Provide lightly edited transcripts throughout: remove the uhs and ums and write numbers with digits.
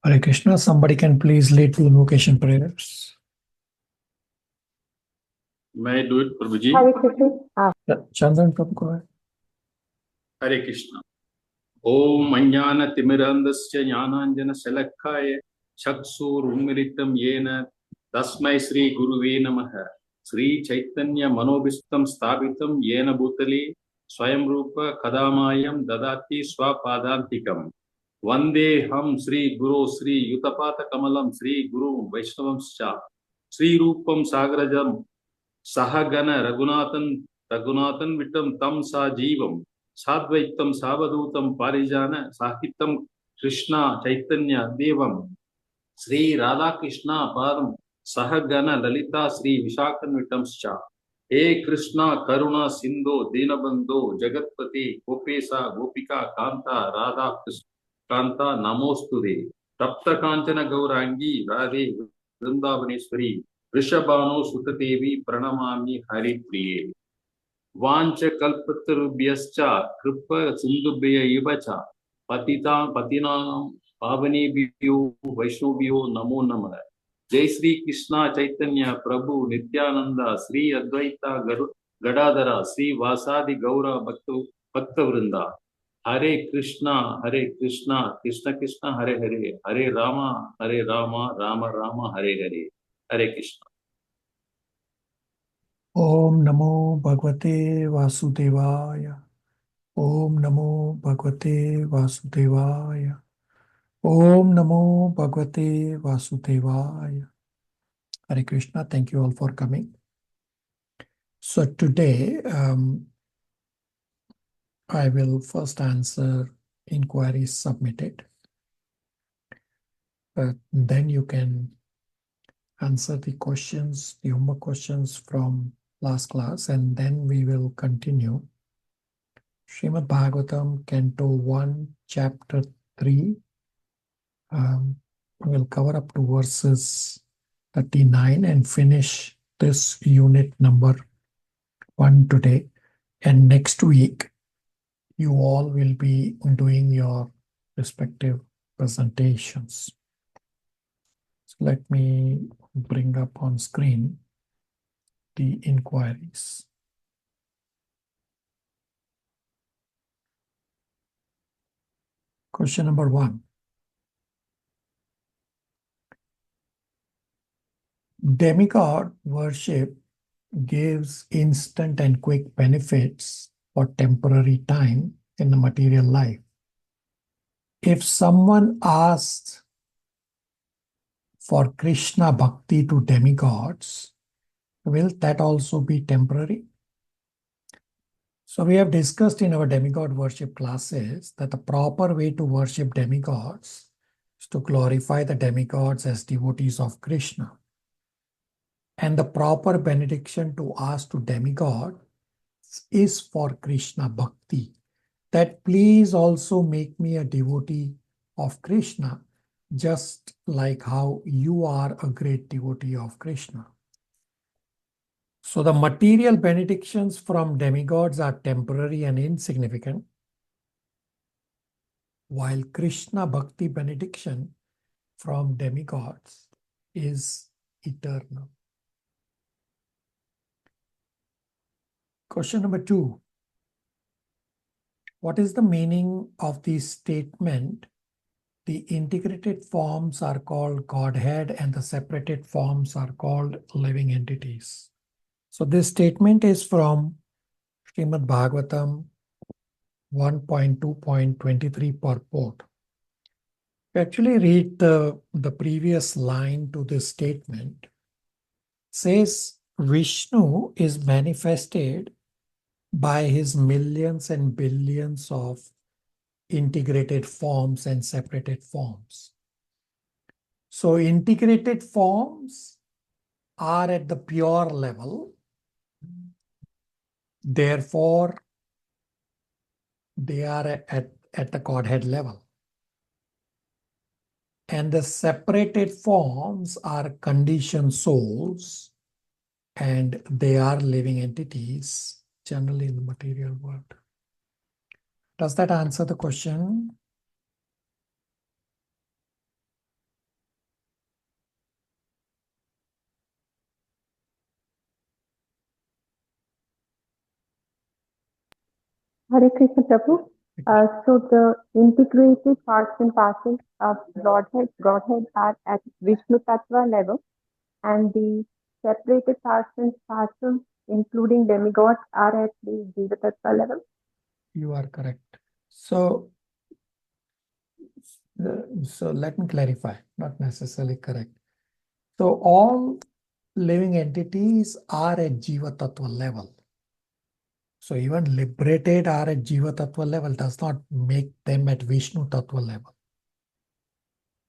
Hare Krishna. Somebody can please lead the invocation prayers. May I do it, Prabhuji? Hare Krishna. Chandran, Prabhu, go ahead. Hare Krishna. Om Manjana Timirandasya Jnananjana Shalakkhaya Chaksurunmilitam Yena Tasmai Sri Guruve Namaha Sri Chaitanya Manobhistam Sthapitam Yena Bhutale Swayam Rupa Kadamayam Dadati Swapadantikam Vande Ham Sri Guru Sri Yutapata Kamalam Sri Guru Vaishnavam Scha Sri Rupam Sagrajam Sahagana Raghunathan Vittam Tam Sa Jeevam Sadvaitam Savadutam Parijana Sahitam Krishna Chaitanya Devam Sri Radha Krishna Padam Sahagana Lalita Sri Vishakan Vitamscha He Krishna Karuna Sindhu Dinabandhu Jagatpati Gopesa Gopika Kanta Radha Kanta Namostude Tapta Kanchana Gaurangi Radhe Vrindavaneshwari Rishabhanu Sutadevi Pranamami Hari Priye Vancha Kalpatarubhyascha Kripa Sindhubhya Ivacha Patita Patinam Pavanebhyo Vaishnobhyo Namo Namah Jai Sri Krishna Chaitanya Prabhu Nityananda Sri Advaita Gadadhara Sri Vasadi Gaura Bhakta Vrinda Hare Krishna Krishna Krishna Hare Hare Hare Rama Rama Rama Hare Hare Hare Krishna. Om Namo Bhagavate Vasudevaya. Om Namo Bhagavate Vasudevaya. Om Namo Bhagavate Vasudevaya. Hare Krishna. Thank you all for coming. So today, I will first answer inquiries submitted. Then you can answer the questions, the homework questions from last class, and then we will continue. Srimad Bhagavatam, Canto 1, Chapter 3. We'll cover up to verses 39 and finish this unit number 1 today. And next week, you all will be doing your respective presentations. So let me bring up on screen the inquiries. Question number 1. Demigod worship gives instant and quick benefits for temporary time in the material life. If someone asks for Krishna bhakti to demigods, will that also be temporary? So we have discussed in our demigod worship classes that the proper way to worship demigods is to glorify the demigods as devotees of Krishna. And the proper benediction to ask to demigod is for Krishna bhakti, that please also make me a devotee of Krishna, just like how you are a great devotee of Krishna. So the material benedictions from demigods are temporary and insignificant, while Krishna bhakti benediction from demigods is eternal. Question number 2. What is the meaning of the statement, the integrated forms are called Godhead and the separated forms are called living entities? So this statement is from Srimad Bhagavatam 1.2.23 purport. We actually read the previous line to this statement. It says Vishnu is manifested by his millions and billions of integrated forms and separated forms. So integrated forms are at the pure level. Therefore, they are at the Godhead level. And the separated forms are conditioned souls, and they are living entities, generally in the material world. Does that answer the question? Hare Krishna Prabhu. So the integrated parts and parcels of Godhead are at Vishnu Tattva level, and the separated parts and parcels, including demigods, are at the Jiva Tattva level. You are correct. So let me clarify, not necessarily correct. So all living entities are at Jiva Tattva level. So even liberated are at Jiva Tattva level does not make them at Vishnu Tattva level.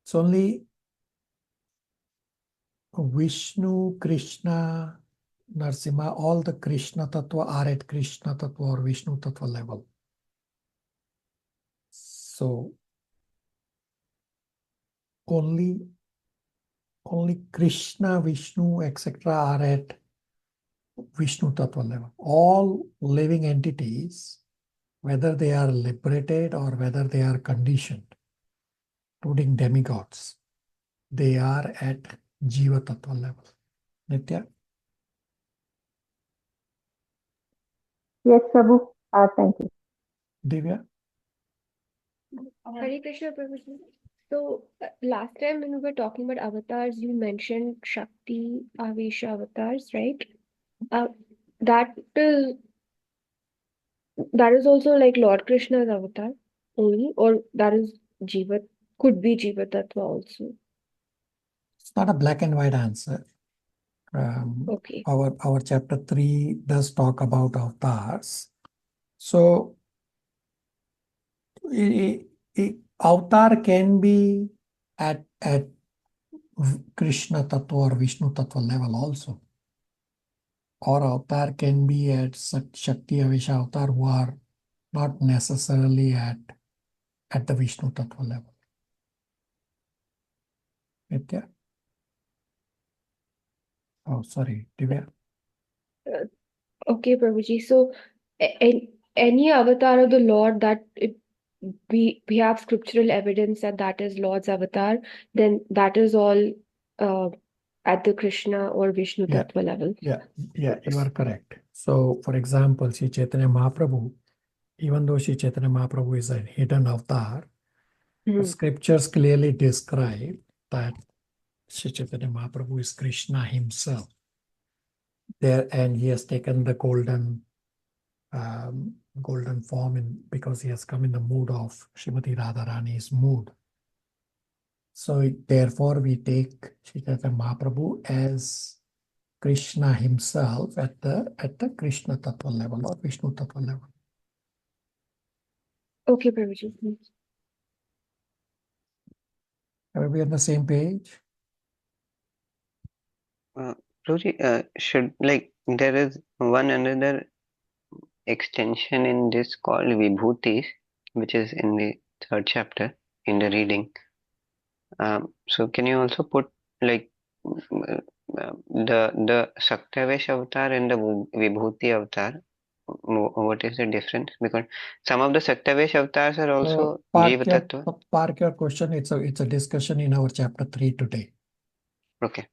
It's only Vishnu, Krishna, Narsimha, all the Krishna Tattva are at Krishna Tattva or Vishnu Tattva level. So only Krishna, Vishnu, etc. are at Vishnu Tattva level. All living entities, whether they are liberated or whether they are conditioned, including demigods, they are at Jiva Tattva level. Nitya? Yes, Prabhu. Thank you. Divya? Hare Krishna Prabhuji. So last time when we were talking about avatars, you mentioned Shakti Avesha avatars, right? That is also like Lord Krishna's avatar only, or that is Jiva, could be Jiva Tattva also. It's not a black and white answer. Okay. Our chapter 3 does talk about avatars. So avatar can be at Krishna Tattva or Vishnu Tattva level also. Or avatar can be at Shakti Avesha avatar who are not necessarily at the Vishnu Tattva level. Nitya? Oh, sorry, Divya. Okay, Prabhuji. So any avatar of the Lord that we have scriptural evidence that is Lord's avatar, then that is all at the Krishna or Vishnu Yeah. Tattva level. Yeah, you are correct. So, for example, Sri Chaitanya Mahaprabhu, even though Sri Chaitanya Mahaprabhu is a hidden avatar, the scriptures clearly describe that Sri Chaitanya Mahaprabhu is Krishna himself. There, and he has taken the golden form because he has come in the mood of Srimati Radharani's mood. So therefore, we take Sri Chaitanya Mahaprabhu as Krishna himself at the Krishna Tattva level or Vishnu Tattva level. Okay, Prabhuji. Are we on the same page? Prabhuji, should there is one another extension in this called Vibhutis, which is in the 3rd chapter in the reading. So can you also put the Saktavesh avatar and the Vibhuti avatar? What is the difference? Because some of the Saktavesh avatars are also Jiva Tattva. Park your question. It's a discussion in our chapter 3 today. Okay.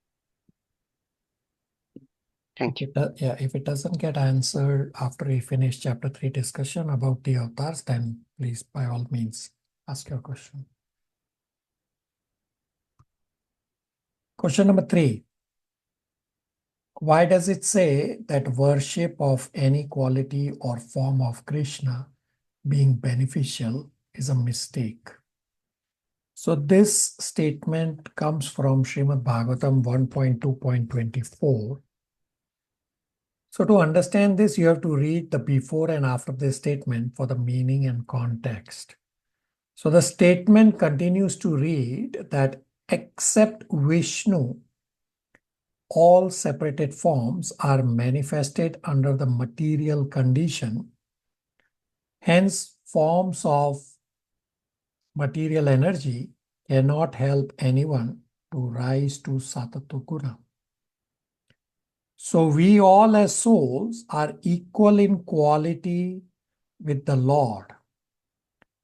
Thank you. If it doesn't get answered after we finish chapter 3 discussion about the avatars, then please, by all means, ask your question. Question number 3. Why does it say that worship of any quality or form of Krishna being beneficial is a mistake? So this statement comes from Srimad Bhagavatam 1.2.24. So to understand this, you have to read the before and after this statement for the meaning and context. So the statement continues to read that except Vishnu, all separated forms are manifested under the material condition. Hence, forms of material energy cannot help anyone to rise to Satattva Guna. So we all as souls are equal in quality with the Lord,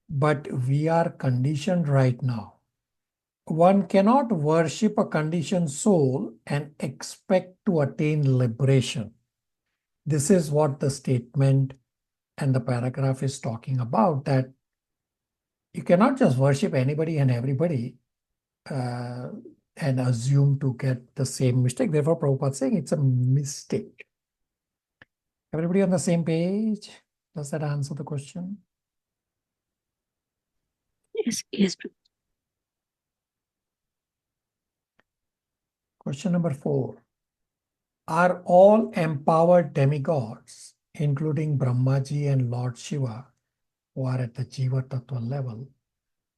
but we are conditioned right now. One cannot worship a conditioned soul and expect to attain liberation. This is what the statement And the paragraph is talking about that you cannot just worship anybody and everybody and assume to get the same mistake. Therefore, Prabhupada is saying it's a mistake. Everybody on the same page? Does that answer the question? Yes. Question number 4. Are all empowered demigods, including Brahmaji and Lord Shiva, who are at the Jiva Tattva level,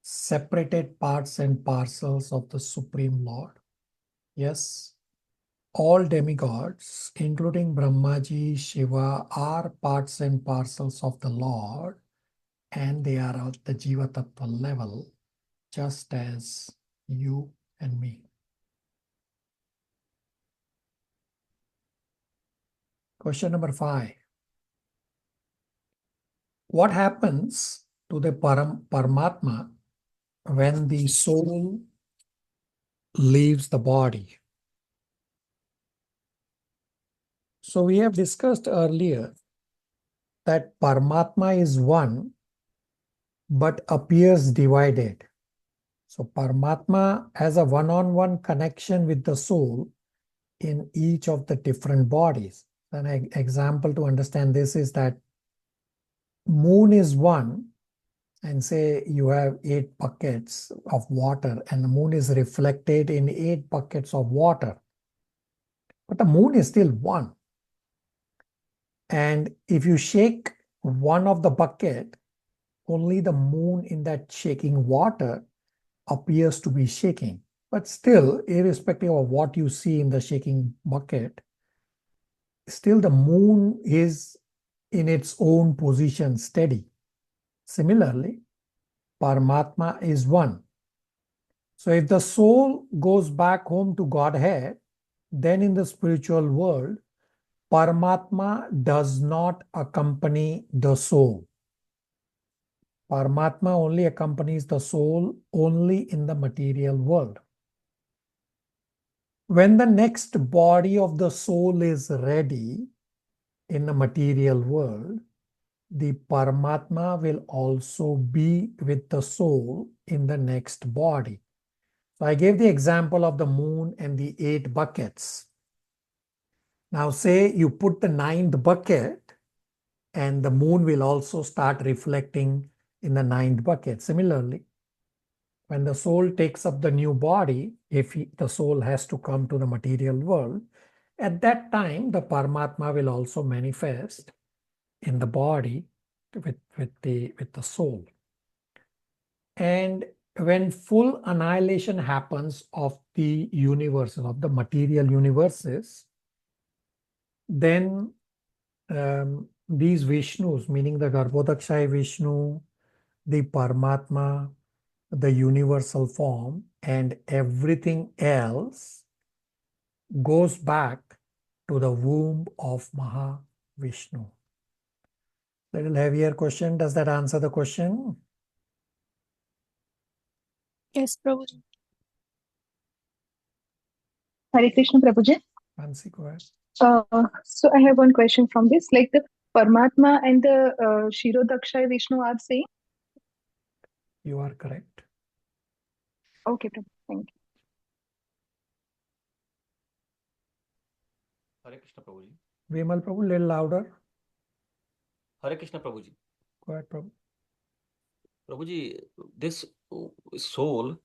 separated parts and parcels of the Supreme Lord? Yes. All demigods, including Brahmaji, Shiva, are parts and parcels of the Lord, and they are at the Jiva Tattva level, just as you and me. Question number 5. What happens to the Paramatma when the soul leaves the body? So we have discussed earlier that Paramatma is one, but appears divided. So Paramatma has a one-on-one connection with the soul in each of the different bodies. An example to understand this is that moon is one, and say you have 8 buckets of water and the moon is reflected in 8 buckets of water. But the moon is still one. And if you shake one of the bucket, only the moon in that shaking water appears to be shaking. But still, irrespective of what you see in the shaking bucket, still the moon is in its own position steady. Similarly, Paramatma is one. So if the soul goes back home to Godhead, then in the spiritual world, Paramatma does not accompany the soul. Paramatma only accompanies the soul only in the material world. When the next body of the soul is ready in the material world, the Paramatma will also be with the soul in the next body. So I gave the example of the moon and the 8 buckets. Now say you put the 9th bucket and the moon will also start reflecting in the 9th bucket. Similarly, when the soul takes up the new body, if the soul has to come to the material world, at that time the Paramatma will also manifest in the body with the soul. And when full annihilation happens of the universes, of the material universes, then these Vishnus, meaning the Garbhodakshaya Vishnu, the Paramatma, the universal form, and everything else goes back to the womb of Mahavishnu. Little heavier question. Does that answer the question? Yes, Prabhuji. Hare Krishna, Prabhuji. Fancy, go ahead. So I have one question from this. Like the Paramatma and the Shirodakshaya Vishnu are same? You are correct. Okay, Prabhu. Thank you. Hare Krishna Prabhuji. Vimal Prabhu, little louder. Hare Krishna Prabhuji. Go ahead, Prabhu. Prabhuji, this soul,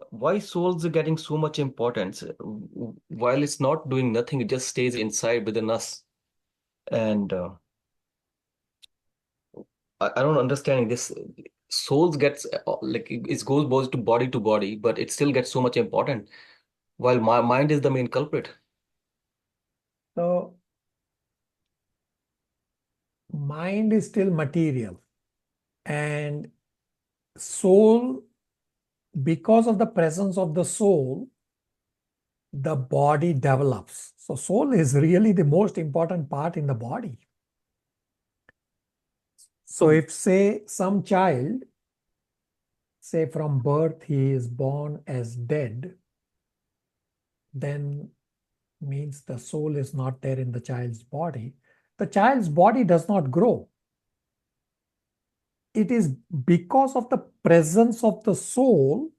why souls are getting so much importance? While it's not doing nothing, it just stays inside within us. And I don't understand this. Souls gets like it goes both to body, but it still gets so much important. While my mind is the main culprit. So, mind is still material, and soul, because of the presence of the soul, the body develops. So soul is really the most important part in the body. So if say some child, say from birth he is born as dead, then means the soul is not there in the child's body. The child's body does not grow. it is because of the presence of the soul,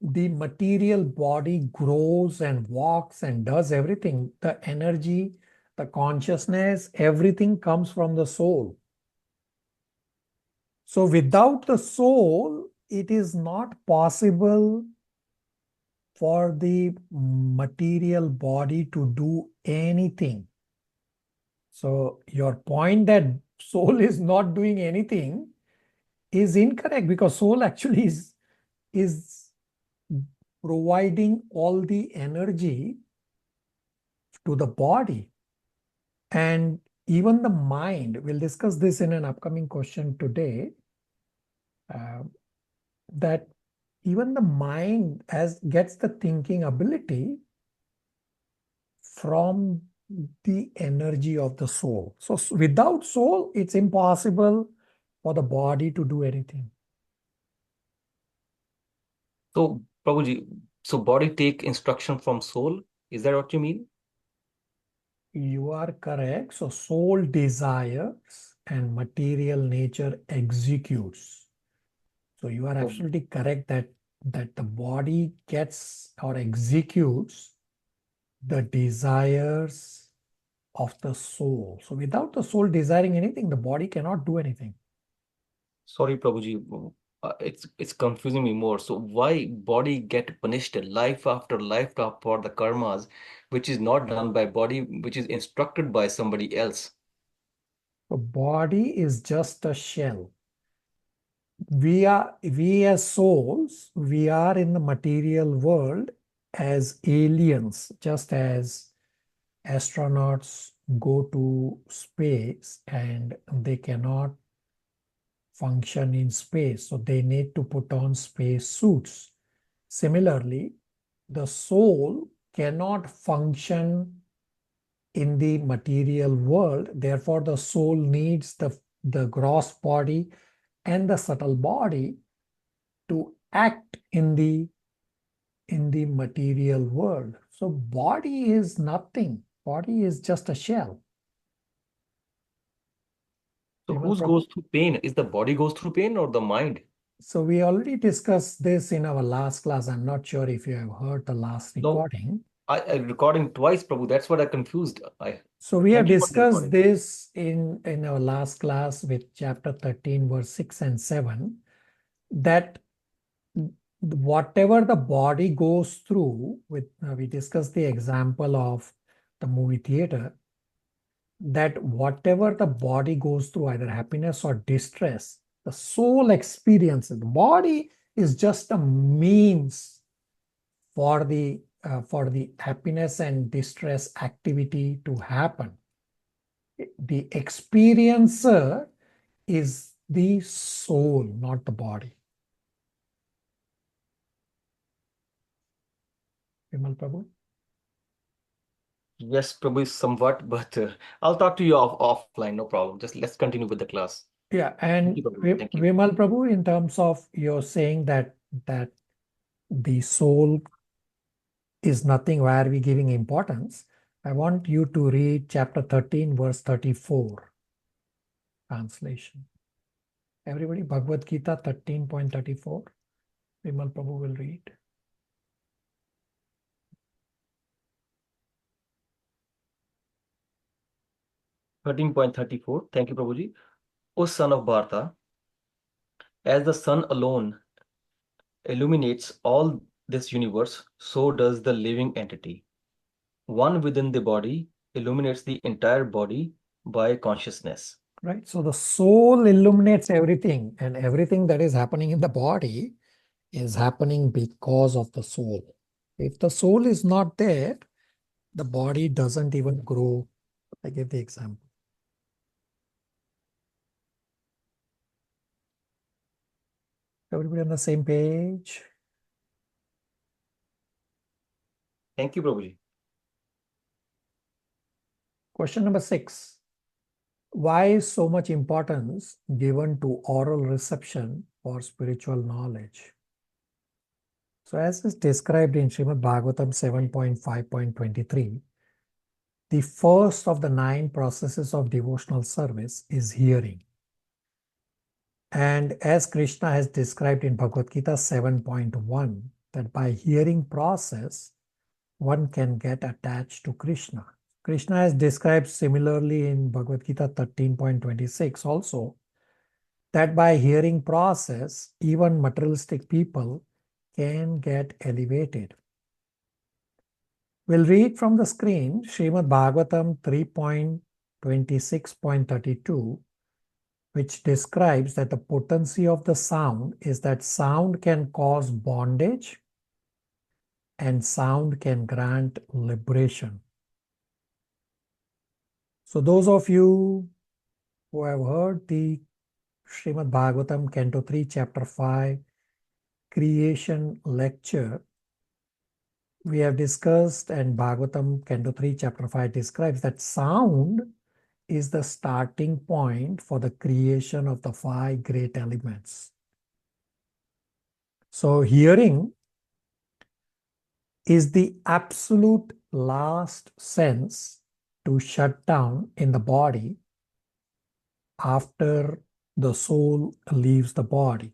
the material body grows and walks and does everything. The energy, the consciousness, everything comes from the soul. So without the soul, it is not possible for the material body to do anything. So your point that soul is not doing anything is incorrect, because soul actually is providing all the energy to the body. And even the mind, we'll discuss this in an upcoming question today, that even the mind gets the thinking ability from the energy of the soul. So without soul, it's impossible for the body to do anything. So, Prabhuji, so body take instruction from soul? Is that what you mean? You are correct. So soul desires and material nature executes. So you are absolutely correct that the body gets or executes the desires of the soul. So without the soul desiring anything, the body cannot do anything. Sorry, Prabhuji, it's confusing me more. So why body get punished life after life for the karmas, which is not done by body, which is instructed by somebody else? The body is just a shell. We as souls, we are in the material world as aliens, just as astronauts go to space and they cannot function in space, so they need to put on space suits. Similarly, the soul cannot function in the material world. Therefore, the soul needs the gross body and the subtle body to act in the material world. So body is nothing. Body is just a shell. So who goes through pain? Is the body goes through pain or the mind? So we already discussed this in our last class. I'm not sure if you have heard the last recording. I recording twice, Prabhu. That's what I confused. So we have discussed this in our last class with chapter 13, verse 6 and 7, that whatever the body goes through, we discussed the example of the movie theater, that whatever the body goes through, either happiness or distress, the soul experiences. The body is just a means for the happiness and distress activity to happen. The experiencer is the soul, not the body. Vimal Prabhu? Yes, Prabhu, somewhat, but I'll talk to you offline, no problem. Just let's continue with the class. Yeah, and Thank you. Vimal Prabhu, in terms of you're saying that the soul is nothing, why are we giving importance? I want you to read chapter 13, verse 34. Translation. Everybody, Bhagavad Gita 13.34. Vimal Prabhu will read. 13.34. Thank you, Prabhuji. O son of Bharata, as the sun alone illuminates all this universe, so does the living entity. One within the body illuminates the entire body by consciousness. Right. So the soul illuminates everything, and everything that is happening in the body is happening because of the soul. If the soul is not there, the body doesn't even grow. I give the example. Everybody on the same page? Thank you, Prabhuji. Question number 6. Why is so much importance given to oral reception for spiritual knowledge? So as is described in Srimad Bhagavatam 7.5.23, the first of the 9 processes of devotional service is hearing. And as Krishna has described in Bhagavad Gita 7.1, that by hearing process, one can get attached to Krishna. Krishna has described similarly in Bhagavad Gita 13.26 also, that by hearing process, even materialistic people can get elevated. We'll read from the screen Srimad Bhagavatam 3.26.32, which describes that the potency of the sound is that sound can cause bondage and sound can grant liberation. So those of you who have heard the Srimad Bhagavatam Canto 3 Chapter 5 Creation Lecture, we have discussed, and Bhagavatam Canto 3 Chapter 5 describes that sound is the starting point for the creation of the 5 great elements. So hearing is the absolute last sense to shut down in the body after the soul leaves the body.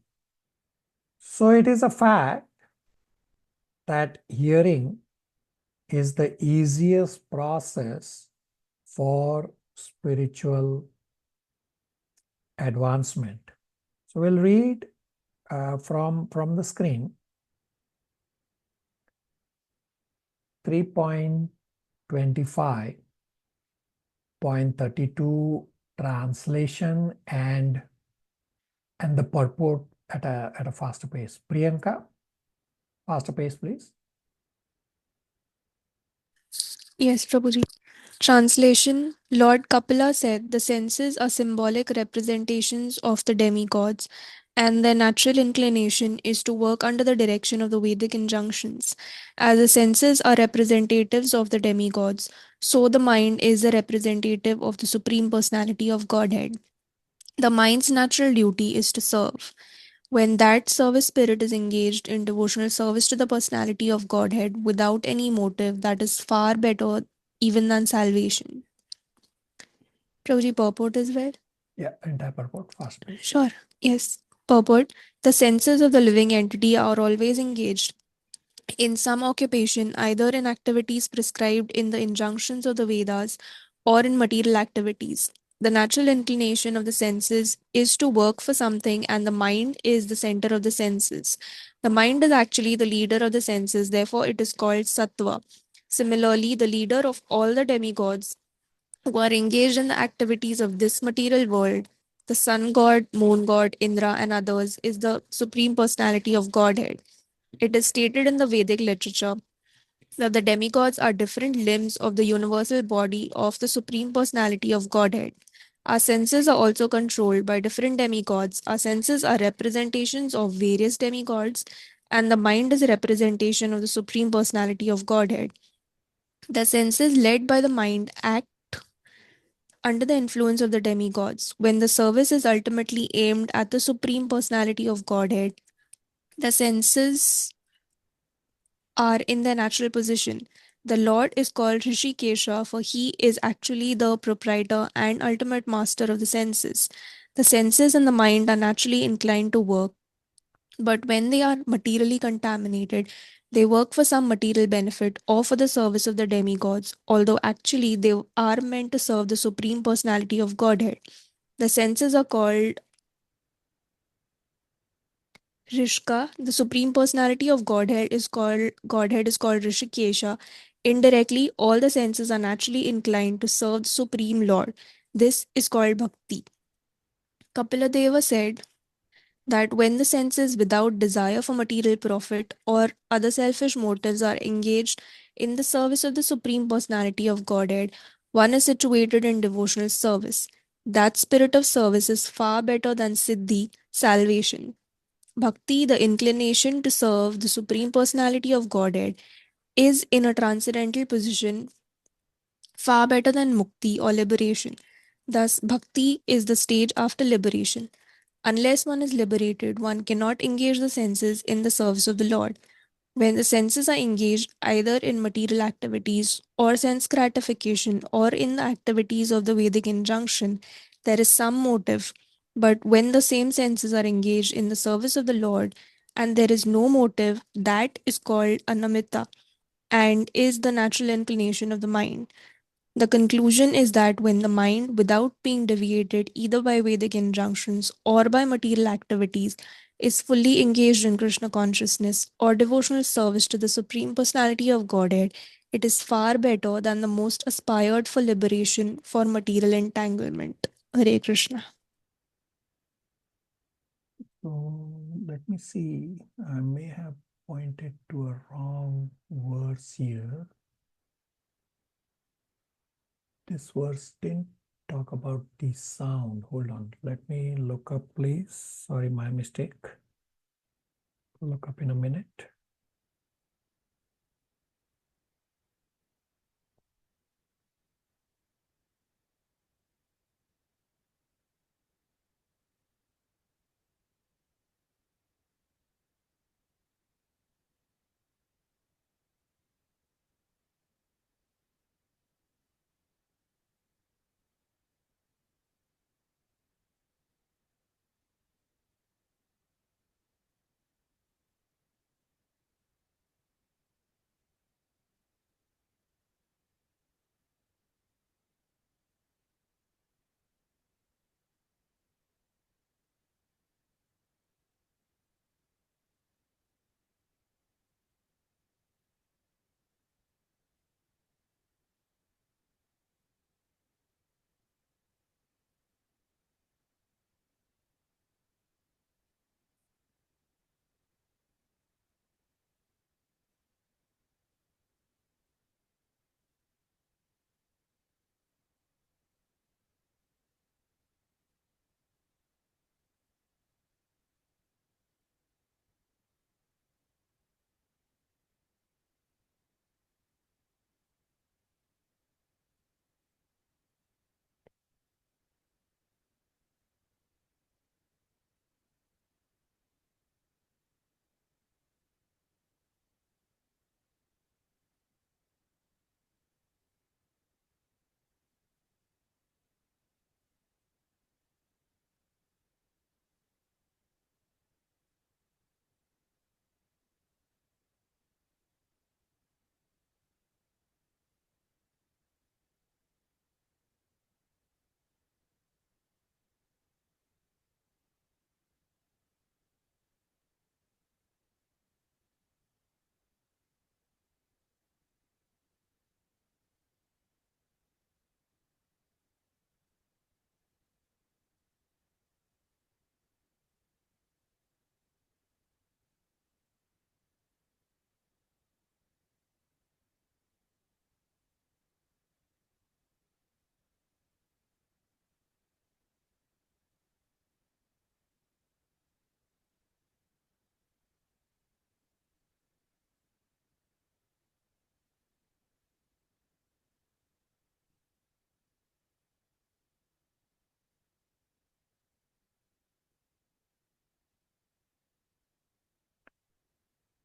So it is a fact that hearing is the easiest process for spiritual advancement. So we'll read from the screen 3.25.32 translation and the purport at a faster pace. Priyanka, faster pace, please. Yes, Prabhuji. Translation. Lord Kapila said the senses are symbolic representations of the demigods, and their natural inclination is to work under the direction of the Vedic injunctions. As the senses are representatives of the demigods, so the mind is a representative of the Supreme Personality of Godhead. The mind's natural duty is to serve. When that service spirit is engaged in devotional service to the personality of Godhead without any motive, that is far better even than salvation. Prabhuji, purport as well? Yeah, entire purport, fast pace. Sure. Yes. Purport. The senses of the living entity are always engaged in some occupation, either in activities prescribed in the injunctions of the Vedas or in material activities. The natural inclination of the senses is to work for something, and the mind is the center of the senses. The mind is actually the leader of the senses, therefore, it is called Sattva. Similarly, the leader of all the demigods who are engaged in the activities of this material world, the sun god, moon god, Indra, and others, is the Supreme Personality of Godhead. It is stated in the Vedic literature that the demigods are different limbs of the universal body of the Supreme Personality of Godhead. Our senses are also controlled by different demigods. Our senses are representations of various demigods, and the mind is a representation of the Supreme Personality of Godhead. The senses led by the mind act under the influence of the demigods. When the service is ultimately aimed at the Supreme Personality of Godhead, the senses are in their natural position. The Lord is called Rishikesha, for he is actually the proprietor and ultimate master of the senses. The senses and the mind are naturally inclined to work, but when they are materially contaminated, they work for some material benefit or for the service of the demigods, although actually they are meant to serve the Supreme Personality of Godhead. The senses are called Rishka. The Supreme Personality of Godhead is called Rishikesha. Indirectly, all the senses are naturally inclined to serve the Supreme Lord. This is called Bhakti. Kapila Deva said that when the senses without desire for material profit or other selfish motives are engaged in the service of the Supreme Personality of Godhead, one is situated in devotional service. That spirit of service is far better than Siddhi, salvation. Bhakti, the inclination to serve the Supreme Personality of Godhead, is in a transcendental position far better than mukti or liberation. Thus, bhakti is the stage after liberation. Unless one is liberated, one cannot engage the senses in the service of the Lord. When the senses are engaged either in material activities or sense gratification or in the activities of the Vedic injunction, there is some motive. But when the same senses are engaged in the service of the Lord and there is no motive, that is called anamita and is the natural inclination of the mind. The conclusion is that when the mind, without being deviated either by Vedic injunctions or by material activities, is fully engaged in Krishna consciousness or devotional service to the Supreme Personality of Godhead, it is far better than the most aspired for liberation for material entanglement. Hare Krishna. So let me see. I may have pointed to a wrong verse here. This verse didn't talk about the sound. Hold on. Let me look up, please. Sorry, my mistake. Look up in a minute.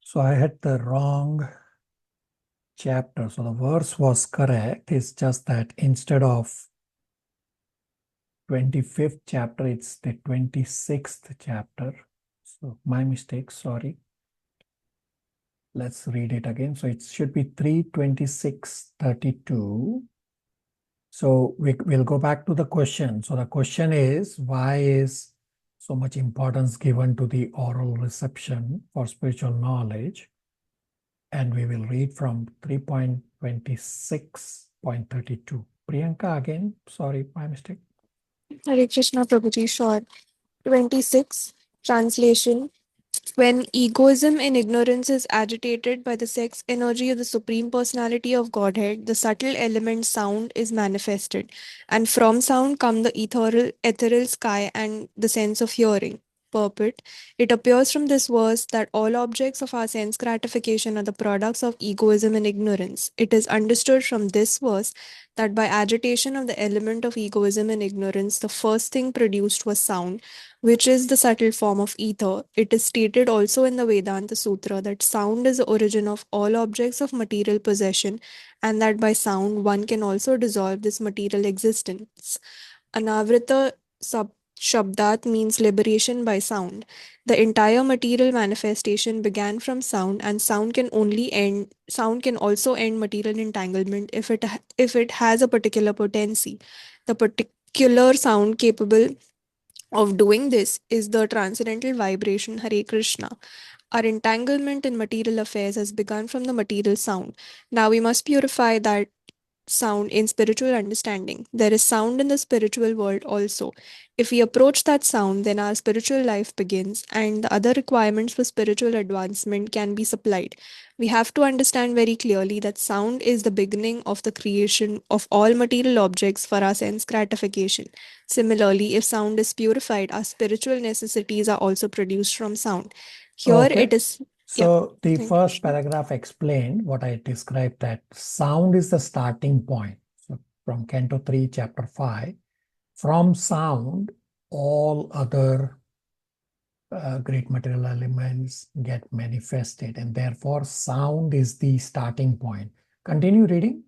So I had the wrong chapter. So the verse was correct. It's just that instead of 25th chapter, it's the 26th chapter. So my mistake, sorry. Let's read it again. So it should be 3:26:32. So we'll go back to the question. So the question is, why is so much importance given to the oral reception for spiritual knowledge? And we will read from 3.26.32. Priyanka, again, sorry, my mistake. Hare Krishna Prabhuji, sure. 26. Translation. When egoism and ignorance is agitated by the sex energy of the Supreme Personality of Godhead, the subtle element sound is manifested, and from sound come the ethereal sky and the sense of hearing. Purport, it appears from this verse that all objects of our sense gratification are the products of egoism and ignorance. It is understood from this verse that by agitation of the element of egoism and ignorance, the first thing produced was sound, which is the subtle form of ether. It is stated also in the Vedanta Sutra that sound is the origin of all objects of material possession, and that by sound one can also dissolve this material existence. Anavrita Shabdat means liberation by sound. The entire material manifestation began from sound, and sound can also end material entanglement if it has a particular potency. The particular sound capable of doing this is the transcendental vibration Hare Krishna. Our entanglement in material affairs has begun from the material sound. Now we must purify that sound in spiritual understanding. There is sound in the spiritual world also. If we approach that sound, then our spiritual life begins, and the other requirements for spiritual advancement can be supplied. We have to understand very clearly that sound is the beginning of the creation of all material objects for our sense gratification. Similarly, if sound is purified, our spiritual necessities are also produced from sound. Here Okay. it is. So the Thank first you. paragraph explained what I described, that sound is the starting point. So from Canto 3, Chapter 5, from sound, all other great material elements get manifested, and therefore sound is the starting point. Continue reading.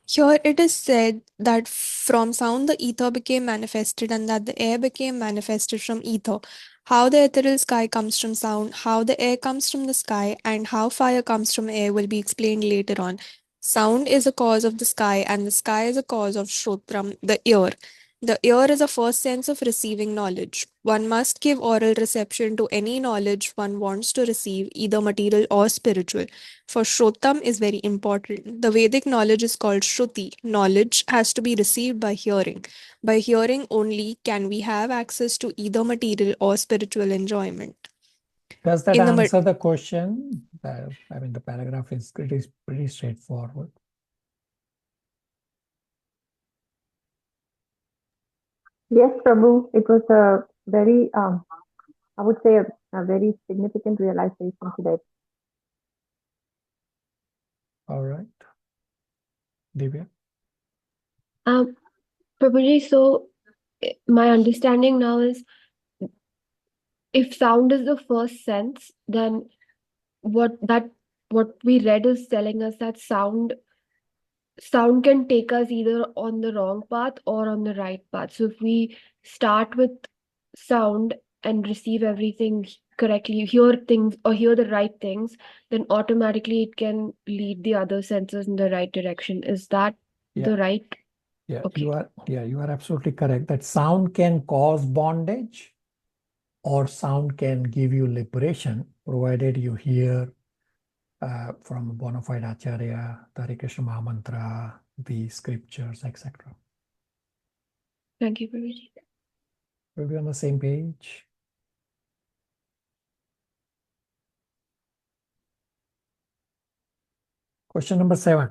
Here it is said that from sound the ether became manifested, and that the air became manifested from ether. How the ethereal sky comes from sound, how the air comes from the sky, and how fire comes from air will be explained later on. Sound is a cause of the sky, and the sky is a cause of Shrotram, the ear. The ear is a first sense of receiving knowledge. One must give oral reception to any knowledge one wants to receive, either material or spiritual. For Shrotam is very important. The Vedic knowledge is called Shruti. Knowledge has to be received by hearing. By hearing only can we have access to either material or spiritual enjoyment. Does that In the answer the question? I mean, the paragraph is pretty straightforward. Yes, Prabhu, it was a very, I would say, a very significant realization today. All right. Divya? Prabhuji, so my understanding now is if sound is the first sense, then what we read is telling us that sound can take us either on the wrong path or on the right path. So if we start with sound and receive everything correctly, hear things or hear the right things, then automatically it can lead the other senses in the right direction. Is that the right? Yeah, Okay. you are absolutely correct that sound can cause bondage or sound can give you liberation, provided you hear from a bona fide Acharya, the Hare Krishna Mahamantra, the scriptures, etc. Thank you, Prabhuji. We'll be on the same page. Question number 7.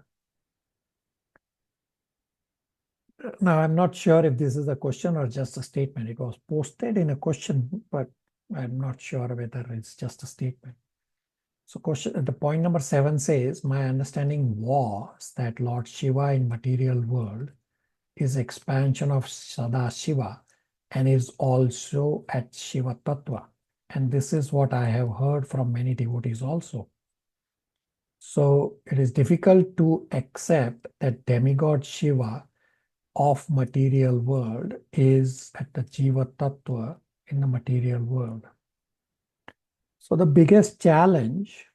Now, I'm not sure if this is a question or just a statement. It was posted in a question, but I'm not sure whether it's just a statement. So the point number 7 says, my understanding was that Lord Shiva in material world is expansion of Sada Shiva and is also at Shiva Tattva. And this is what I have heard from many devotees also. So it is difficult to accept that demigod Shiva of material world is at the Jiva Tattva in the material world. So the biggest challenge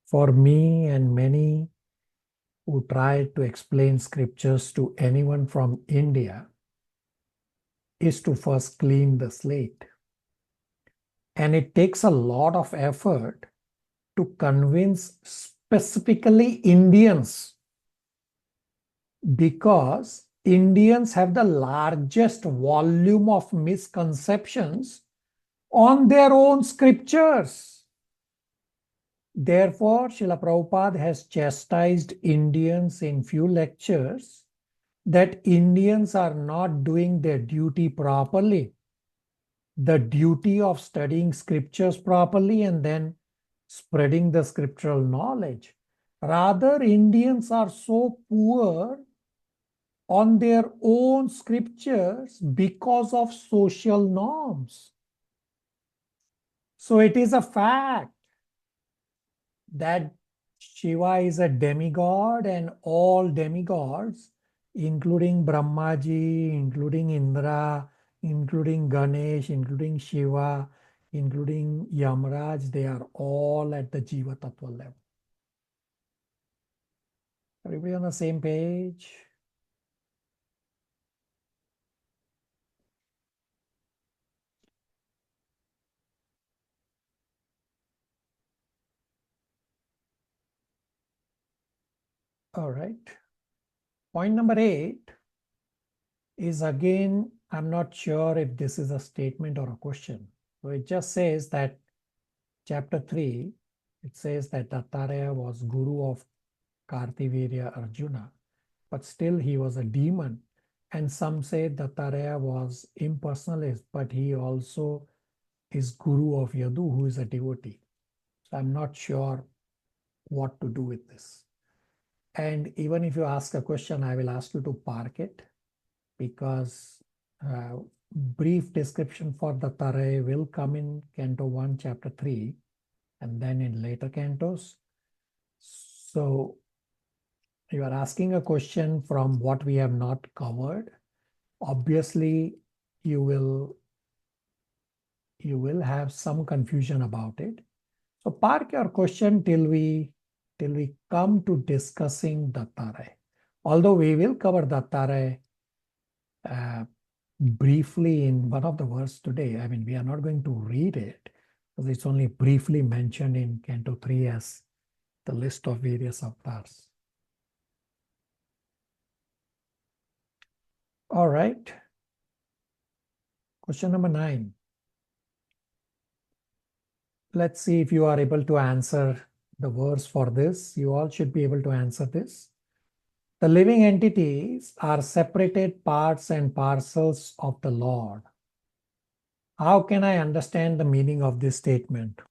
for me and many who try to explain scriptures to anyone from India is to first clean the slate. And it takes a lot of effort to convince specifically Indians, because Indians have the largest volume of misconceptions on their own scriptures. Therefore, Srila Prabhupada has chastised Indians in few lectures that Indians are not doing their duty properly. the duty of studying scriptures properly and then spreading the scriptural knowledge. Rather, Indians are so poor on their own scriptures because of social norms. So it is a fact that Shiva is a demigod, and all demigods, including Brahmaji, including Indra, including Ganesh, including Shiva, including Yamraj, they are all at the Jiva Tattva level. Everybody on the same page? All right. Point number 8 is again, I'm not sure if this is a statement or a question. So it just says that chapter 3, it says that Dattatreya was guru of Kartivirya Arjuna, but still he was a demon. And some say Dattatreya was impersonalist, but he also is guru of Yadu, who is a devotee. So I'm not sure what to do with this. And even if you ask a question, I will ask you to park it, because brief description for Dattatreya will come in Canto 1, Chapter 3, and then in later cantos. So you are asking a question from what we have not covered. Obviously, you will have some confusion about it. So park your question till we come to discussing Dattatreya. Although we will cover Dattatreya briefly in one of the verses today. I mean, we are not going to read it because it's only briefly mentioned in Canto 3 as the list of various avatars. All right. Question number 9. Let's see if you are able to answer the verse for this. You all should be able to answer this. The living entities are separated parts and parcels of the Lord. How can I understand the meaning of this statement?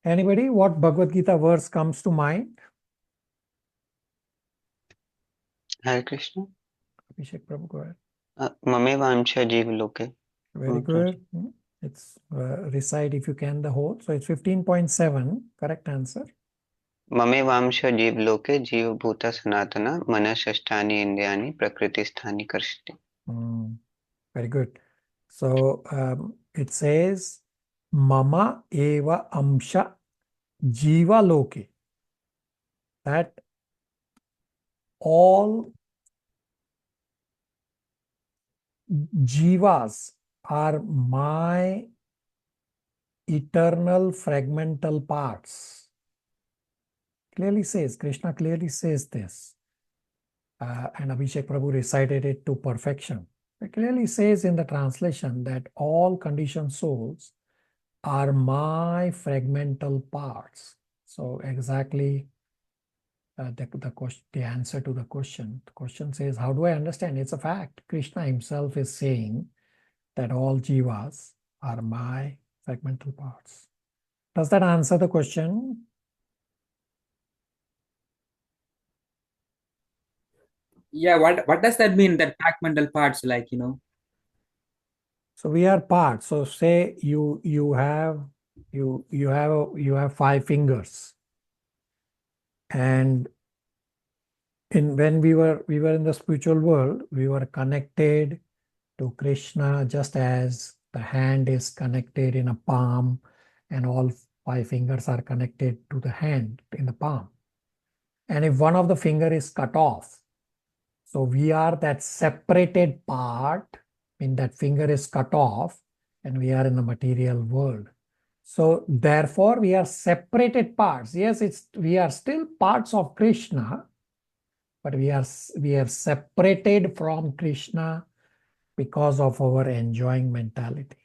Anybody, what Bhagavad Gita verse comes to mind? Hare Krishna. Abhishek Prabhu, go ahead. Mame Vamsha Jiva Loke. Very good. It's recite if you can the whole. So it's 15.7. Correct answer. Mame Vamsha Jiva Loke Jiva Bhuta Sanatana Manashashtani Indiyani Prakriti Sthani Karshti. Very good. So it says Mama Eva Amsha Jiva Loke. That all jivas are my eternal fragmental parts. Clearly says, Krishna clearly says this. And Abhishek Prabhu recited it to perfection. It clearly says in the translation that all conditioned souls are my fragmental parts. So exactly the answer to the question. The question says, how do I understand? It's a fact. Krishna himself is saying that all jivas are my fragmental parts. Does that answer the question? Yeah, what does that mean, that fragmental parts, like, So we are parts. So say you have 5 fingers, and when we were in the spiritual world, we were connected to Krishna just as the hand is connected in a palm, and all 5 fingers are connected to the hand in the palm. And if one of the finger is cut off, so we are that separated part, when that finger is cut off, and we are in the material world. So therefore we are separated parts. Yes, we are still parts of Krishna, but we are separated from Krishna because of our enjoying mentality.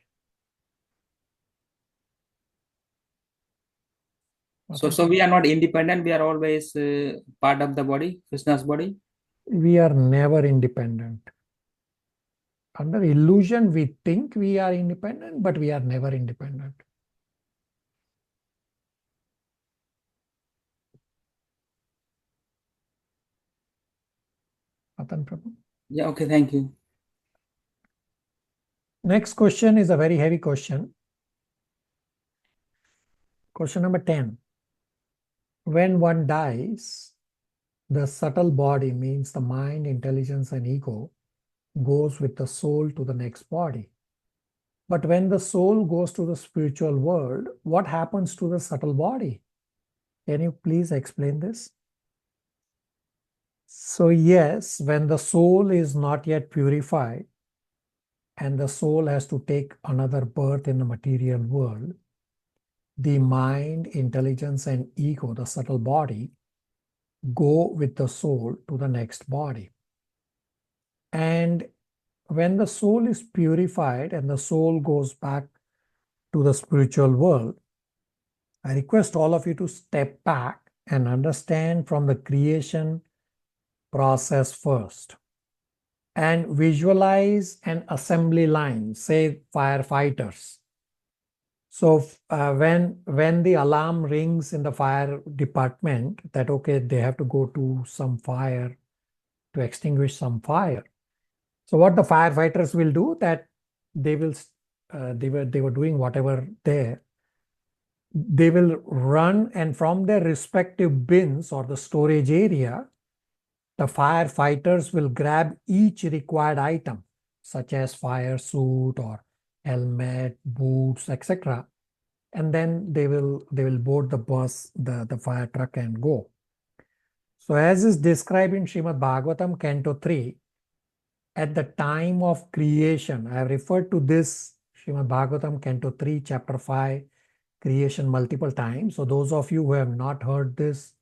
so we are not independent. We are always part of the body, Krishna's body. We are never independent. Under illusion, we think we are independent, but we are never independent. Atan Prabhu. Yeah, okay, thank you. Next question is a very heavy question. Question number 10. When one dies, the subtle body, means the mind, intelligence, and ego, goes with the soul to the next body. But when the soul goes to the spiritual world, what happens to the subtle body? Can you please explain this? So yes, when the soul is not yet purified and the soul has to take another birth in the material world, the mind, intelligence, and ego, the subtle body, go with the soul to the next body. And when the soul is purified and the soul goes back to the spiritual world, I request all of you to step back and understand from the creation process first. And visualize an assembly line, say firefighters. So when the alarm rings in the fire department that, okay, they have to go to some fire to extinguish some fire. So what the firefighters will do, that they were doing whatever there. They will run, and from their respective bins or the storage area, the firefighters will grab each required item, such as fire suit or helmet, boots, etc. And then they will board the bus, the fire truck, and go. So as is described in Srimad Bhagavatam, Canto 3, at the time of creation, I have referred to this Srimad Bhagavatam, Canto 3, Chapter 5, creation multiple times. So those of you who have not heard this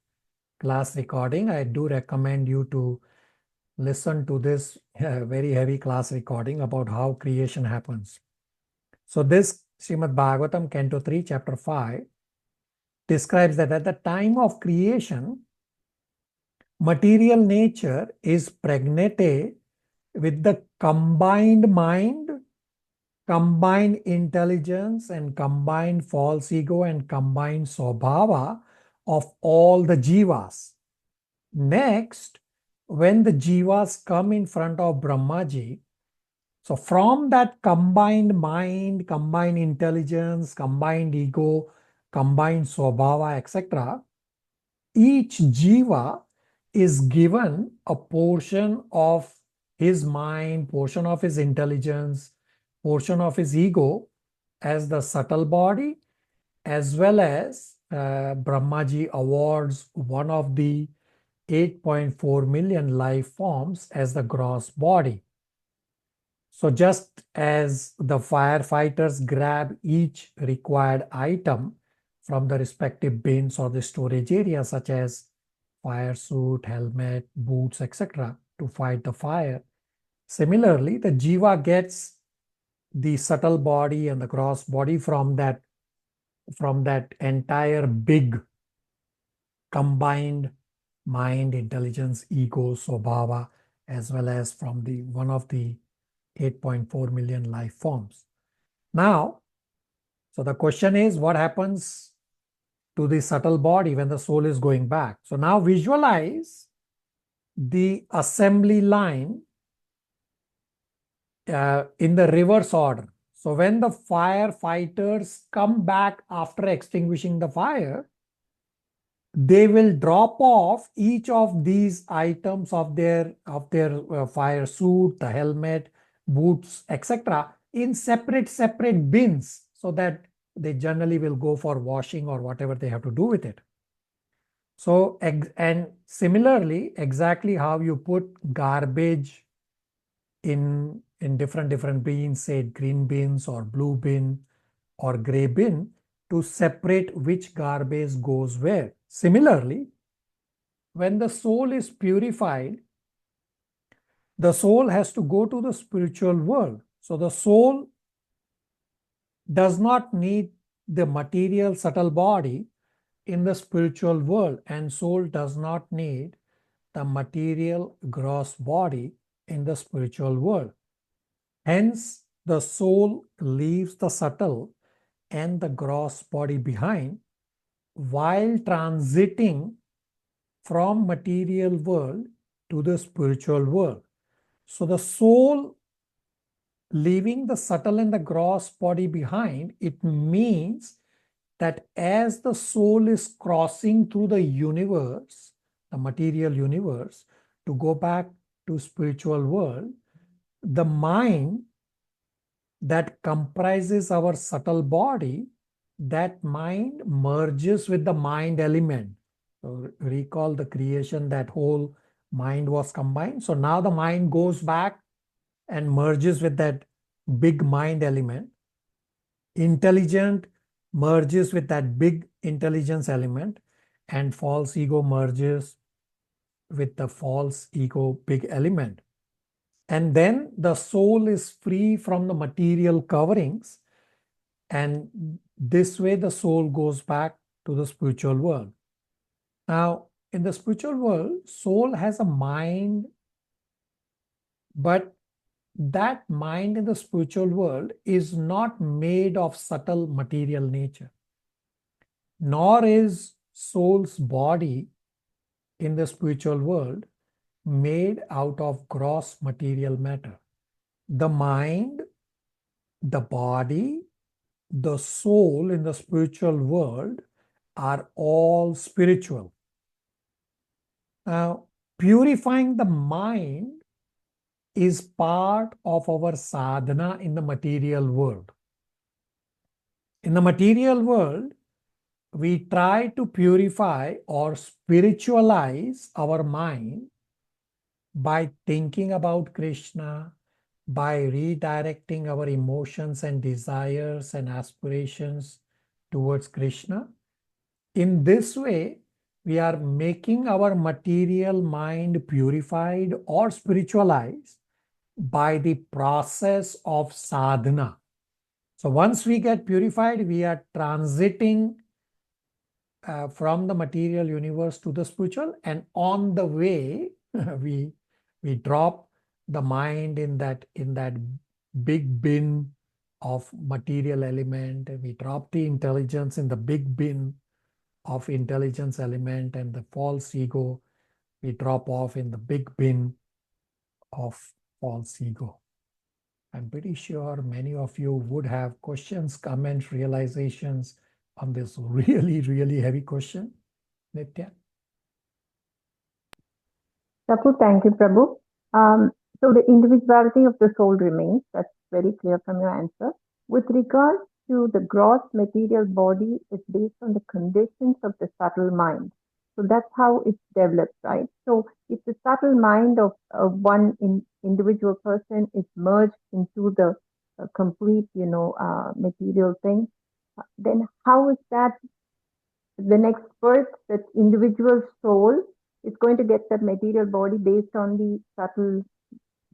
class recording, I do recommend you to listen to this very heavy class recording about how creation happens. So this Srimad Bhagavatam, Canto 3, Chapter 5, describes that at the time of creation, material nature is pregnant with the combined mind, combined intelligence, and combined false ego, and combined swabhava of all the jivas. Next, when the jivas come in front of Brahmaji, so from that combined mind, combined intelligence, combined ego, combined swabhava, etc., each jiva is given a portion of his mind, portion of his intelligence, portion of his ego as the subtle body, as well as Brahmaji awards one of the 8.4 million life forms as the gross body. So just as the firefighters grab each required item from the respective bins or the storage area, such as fire suit, helmet, boots, etc., to fight the fire, similarly, the jiva gets the subtle body and the gross body from that entire big combined mind, intelligence, ego, swabhava, as well as from the one of the 8.4 million life forms. Now, so the question is, what happens to the subtle body when the soul is going back? So now visualize the assembly line in the reverse order. So when the firefighters come back after extinguishing the fire, they will drop off each of these items of their fire suit, the helmet, boots, etc., in separate bins, so that they generally will go for washing or whatever they have to do with it. So, and similarly, exactly how you put garbage in different bins, say green bins or blue bin or gray bin, to separate which garbage goes where. Similarly, when the soul is purified, the soul has to go to the spiritual world. So the soul does not need the material subtle body in the spiritual world, and soul does not need the material gross body in the spiritual world. Hence, the soul leaves the subtle and the gross body behind while transiting from material world to the spiritual world. So the soul leaving the subtle and the gross body behind, it means that as the soul is crossing through the universe, the material universe, to go back to spiritual world, the mind that comprises our subtle body, that mind merges with the mind element. So recall the creation, that whole mind was combined. So now the mind goes back and merges with that big mind element. Intelligent merges with that big intelligence element, and false ego merges with the false ego big element. And then the soul is free from the material coverings, and this way the soul goes back to the spiritual world. Now, in the spiritual world, soul has a mind, but that mind in the spiritual world is not made of subtle material nature, nor is soul's body in the spiritual world made out of gross material matter. The mind, the body, the soul in the spiritual world are all spiritual. Now, purifying the mind is part of our sadhana in the material world. In the material world, we try to purify or spiritualize our mind by thinking about Krishna, by redirecting our emotions and desires and aspirations towards Krishna. In this way, we are making our material mind purified or spiritualized by the process of sadhana. So once we get purified, we are transiting from the material universe to the spiritual, and on the way we drop the mind in that big bin of material element, and we drop the intelligence in the big bin of intelligence element, and the false ego we drop off in the big bin of false ego. I'm pretty sure many of you would have questions, comments, realizations on this really heavy question. Nitya? Prabhu, thank you, Prabhu. So the individuality of the soul remains. That's very clear from your answer. With regard to the gross material body, it's based on the conditions of the subtle mind. So that's how it's developed, right? So if the subtle mind of one individual person is merged into the complete, material thing, then how is that the next birth, that individual soul is going to get that material body based on the subtle,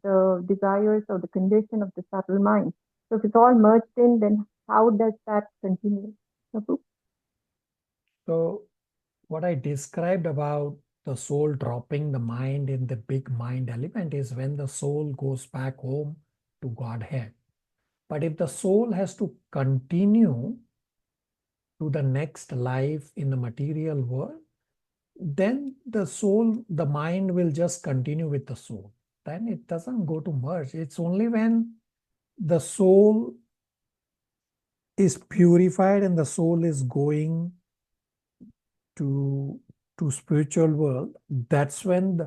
the desires or the condition of the subtle mind? So if it's all merged in, then how does that continue? Prabhu? So what I described about the soul dropping the mind in the big mind element is when the soul goes back home to Godhead. But if the soul has to continue to the next life in the material world, then the soul, the mind will just continue with the soul. Then it doesn't go to merge. It's only when the soul is purified and the soul is going to spiritual world, that's when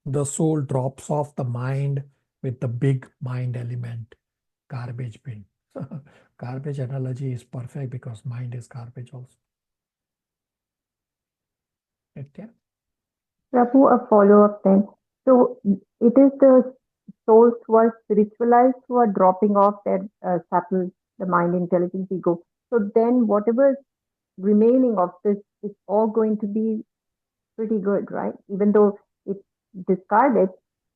the soul drops off the mind with the big mind element, garbage bin. Garbage analogy is perfect because mind is garbage also. Nitya? Prabhu, a follow-up then. So it is the souls who are spiritualized who are dropping off their subtle, the mind, intelligence, ego. So then whatever is remaining of this is all going to be pretty good, right? Even though it's discarded,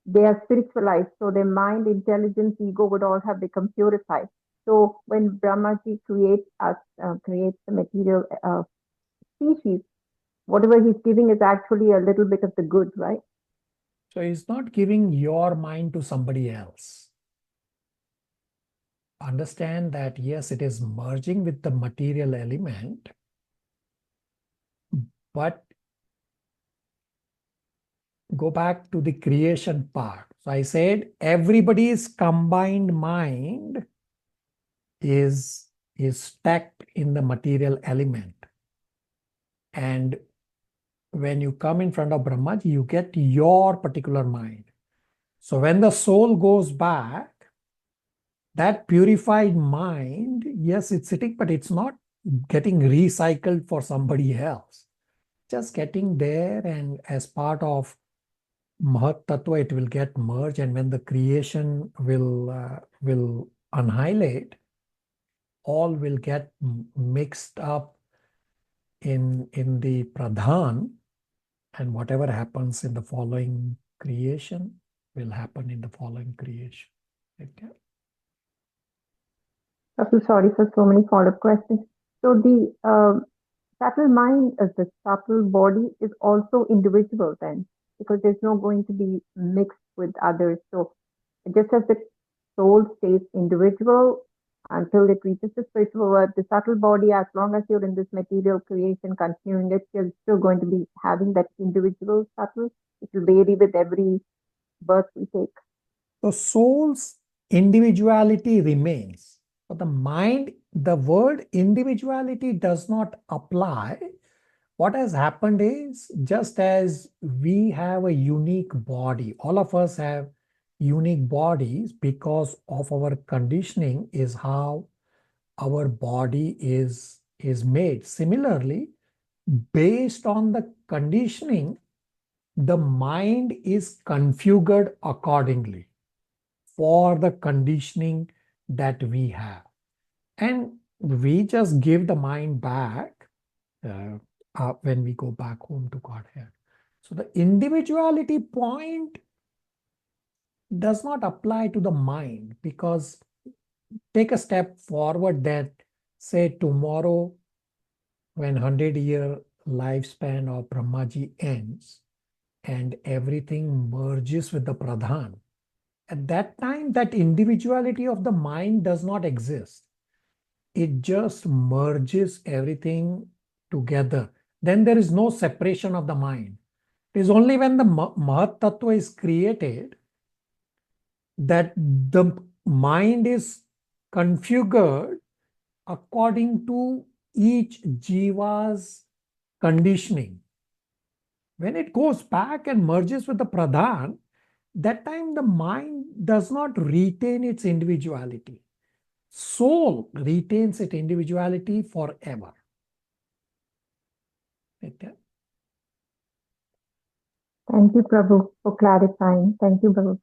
they are spiritualized. So their mind, intelligence, ego would all have become purified. So when Brahmaji creates the material species, whatever he's giving is actually a little bit of the good, right? So he's not giving your mind to somebody else. understand that yes, it is merging with the material element, but go back to the creation part. So I said everybody's combined mind is stacked in the material element. And when you come in front of Brahmaji, you get your particular mind. So when the soul goes back, that purified mind, yes, it's sitting, but it's not getting recycled for somebody else. Just getting there, and as part of Mahat Tattva, it will get merged, and when the creation will annihilate, all will get mixed up in the Pradhan, and whatever happens in the following creation will happen in the following creation. Okay. I'm so sorry for so many follow-up questions. So the subtle mind, the subtle body is also individual then, because there's no going to be mixed with others. So just as the soul stays individual until it reaches the spiritual world, the subtle body, as long as you're in this material creation, continuing it, you're still going to be having that individual subtle. It will vary with every birth we take. So soul's individuality remains. But the mind, the word individuality does not apply. What has happened is, just as we have a unique body, all of us have unique bodies because of our conditioning is how our body is made. Similarly, based on the conditioning, the mind is configured accordingly for the conditioning that we have. And we just give the mind back when we go back home to Godhead. So the individuality point does not apply to the mind, because take a step forward that, say, tomorrow when 100-year lifespan of Brahmaji ends and everything merges with the Pradhan, at that time, that individuality of the mind does not exist. It just merges everything together. Then there is no separation of the mind. It is only when the Mahat Tattva is created that the mind is configured according to each jiva's conditioning. When it goes back and merges with the Pradhan, that time the mind does not retain its individuality. Soul retains its individuality forever. Okay. Thank you, Prabhu, for clarifying. Thank you, Prabhu.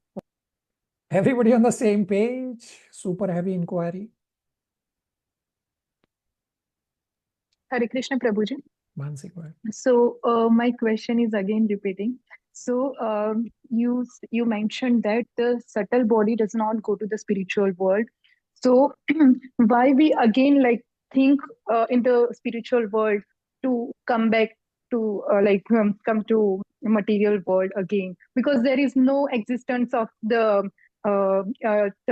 Everybody on the same page? Super heavy inquiry. Hare Krishna, Prabhuji. Mansi, go ahead. So my question is again repeating. So you mentioned that the subtle body does not go to the spiritual world. So why we again think in the spiritual world to come back to come to material world again? Because there is no existence of the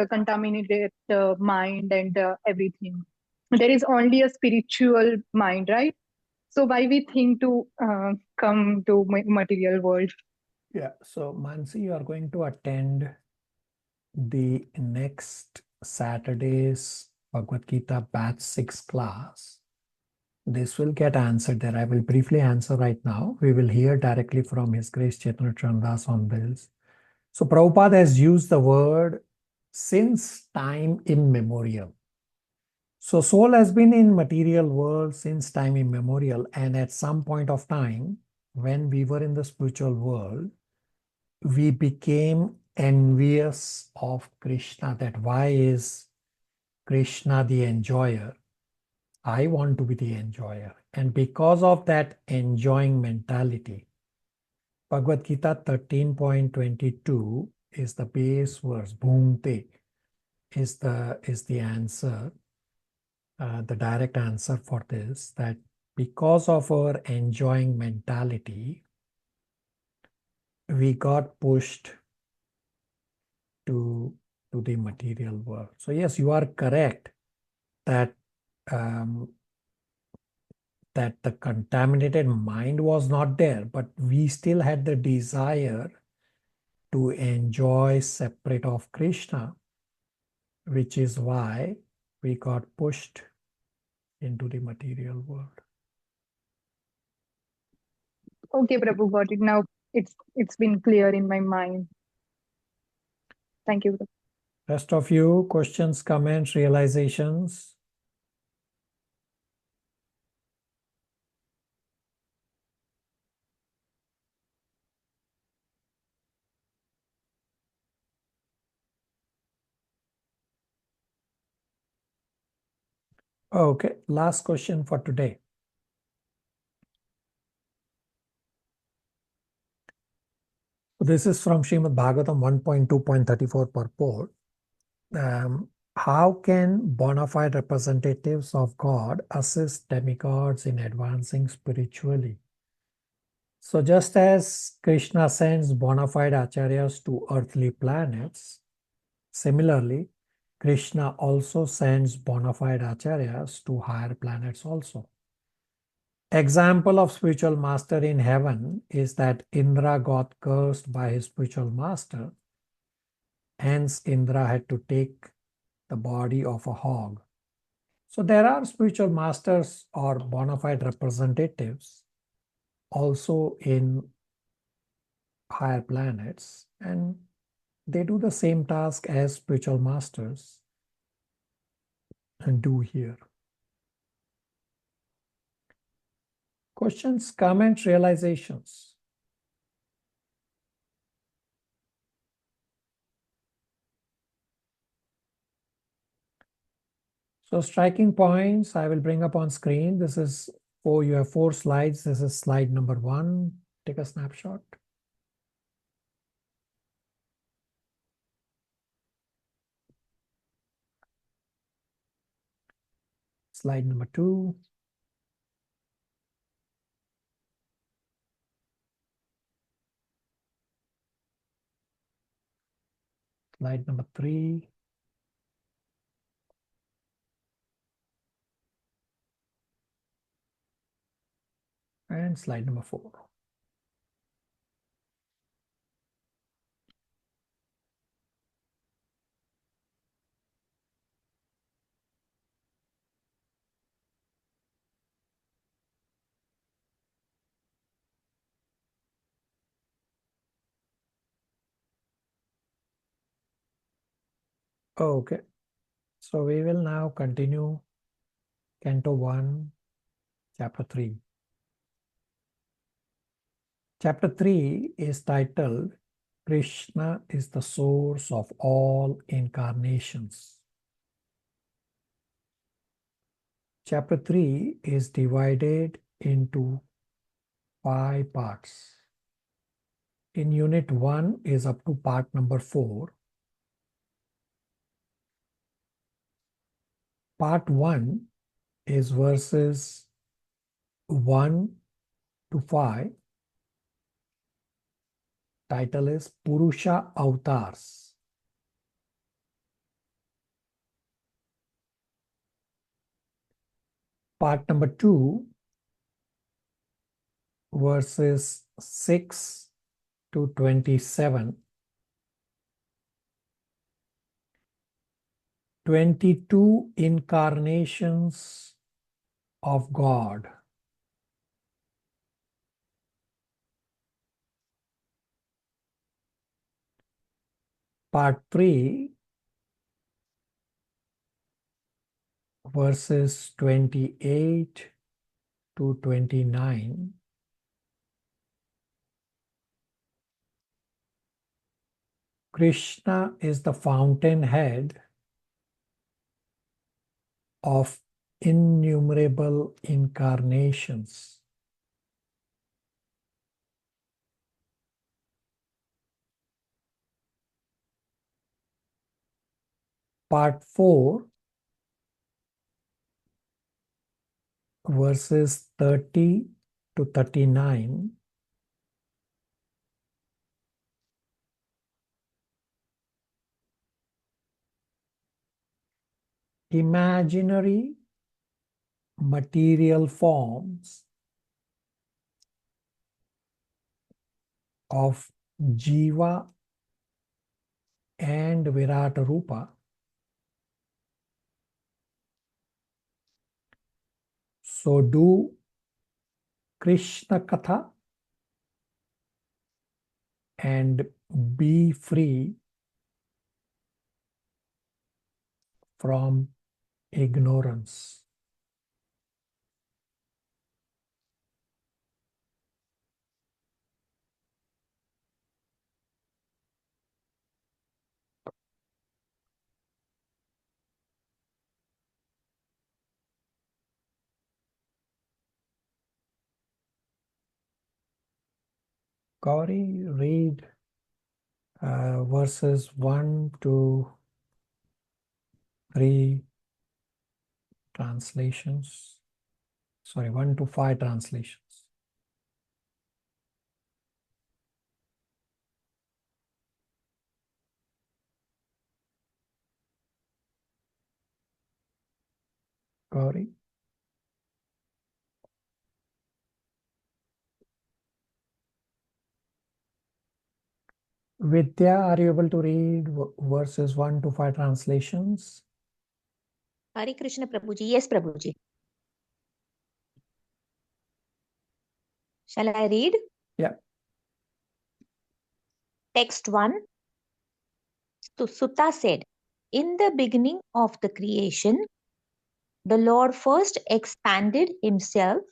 contaminated mind and everything. There is only a spiritual mind, right? So why we think to come to material world? Yeah, so Mansi, you are going to attend the next Saturday's Bhagavad Gita Batch 6 class. This will get answered there. I will briefly answer right now. We will hear directly from His Grace Chaitanya Chandas on this. So Prabhupada has used the word since time immemorial. So soul has been in material world since time immemorial, and at some point of time, when we were in the spiritual world, we became envious of Krishna, that why is Krishna the enjoyer? I want to be the enjoyer. And because of that enjoying mentality, Bhagavad Gita 13.22 is the base verse. Bhunte is the answer, the direct answer for this, that because of our enjoying mentality, we got pushed to to the material world. So yes, you are correct that that the contaminated mind was not there, but we still had the desire to enjoy separate of Krishna, which is why we got pushed into the material world. Okay, Prabhu, got it. Now it's been clear in my mind. Thank you. Rest of you, questions, comments, realizations? Okay, last question for today. This is from Srimad Bhagavatam 1.2.34 purport. How can bona fide representatives of God assist demigods in advancing spiritually? So just as Krishna sends bona fide acharyas to earthly planets, similarly, Krishna also sends bona fide acharyas to higher planets also. Example of spiritual master in heaven is that Indra got cursed by his spiritual master. Hence, Indra had to take the body of a hog. So there are spiritual masters or bona fide representatives also in higher planets, and they do the same task as spiritual masters and do here. Questions, comments, realizations? So striking points, I will bring up on screen. This is you have 4 slides. This is slide number 1. Take a snapshot. Slide number 2. Slide number 3. And slide number 4. Okay, so we will now continue Canto 1, Chapter 3. Chapter 3 is titled Krishna is the source of all incarnations. Chapter 3 is divided into 5 parts. In Unit 1 is up to part number 4. Part 1 is verses 1 to 5. Title is Purusha Avatars. Part number 2, verses 6 to 27. 22 incarnations of God. Part 3, verses 28 to 29. Krishna is the fountainhead of innumerable incarnations. Part 4, verses 30 to 39. imaginary material forms of Jiva and Virata Rupa. So do Krishna Katha and be free from ignorance. Gauri, read verses 1 to 3 translations. Sorry, 1 to 5 translations. Gauri. Vidya, are you able to read verses 1 to 5 translations? Hare Krishna Prabhuji. Yes, Prabhuji. Shall I read? Yeah. Text 1. So Sutta said, in the beginning of the creation, the Lord first expanded himself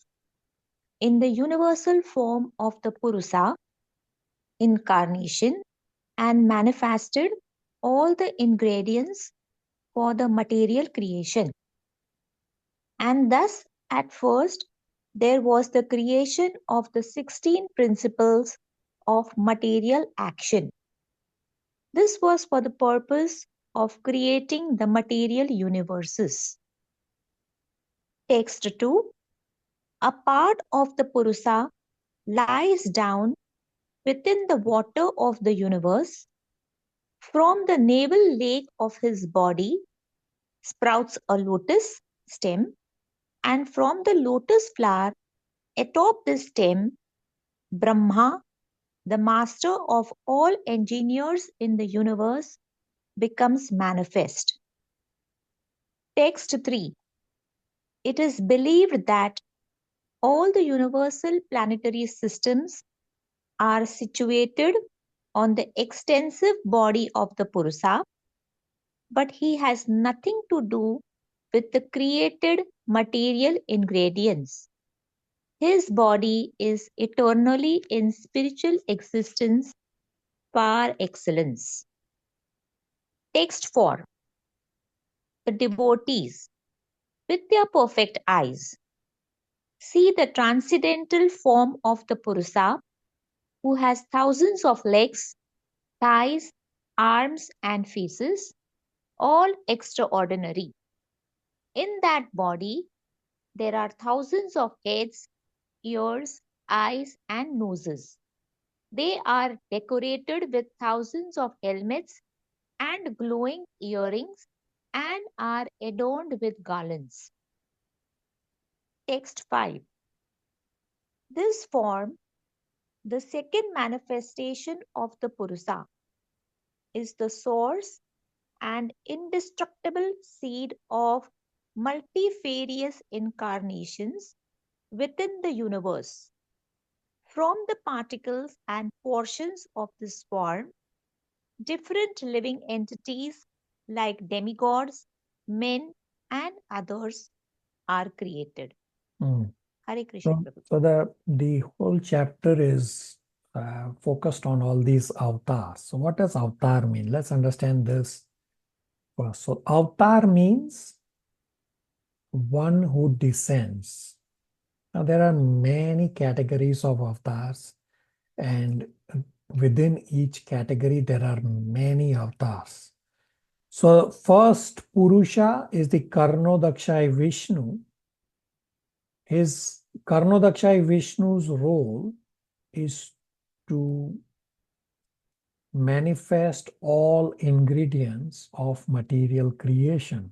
in the universal form of the Purusa, incarnation, and manifested all the ingredients for the material creation. And thus, at first, there was the creation of the 16 principles of material action. This was for the purpose of creating the material universes. Text 2. A part of the Purusa lies down within the water of the universe. From the navel lake of his body sprouts a lotus stem, and from the lotus flower atop the stem, Brahma, the master of all engineers in the universe, becomes manifest. Text 3. It is believed that all the universal planetary systems are situated on the extensive body of the Purusa, but he has nothing to do with the created material ingredients. His body is eternally in spiritual existence par excellence. Text 4. The devotees, with their perfect eyes, see the transcendental form of the Purusa, who has thousands of legs, thighs, arms, and faces, all extraordinary. In that body, there are thousands of heads, ears, eyes, and noses. They are decorated with thousands of helmets and glowing earrings and are adorned with garlands. Text 5. This form, the second manifestation of the Purusa, is the source and indestructible seed of multifarious incarnations within the universe. From the particles and portions of this form, different living entities like demigods, men, and others are created. Hare Krishna. So the whole chapter is focused on all these avatars. So what does avatar mean? Let's understand this first. So avatar means one who descends. Now there are many categories of avatars, and within each category there are many avatars. So first Purusha is the Karnodakshay Vishnu. His Karnodakshay Vishnu's role is to manifest all ingredients of material creation.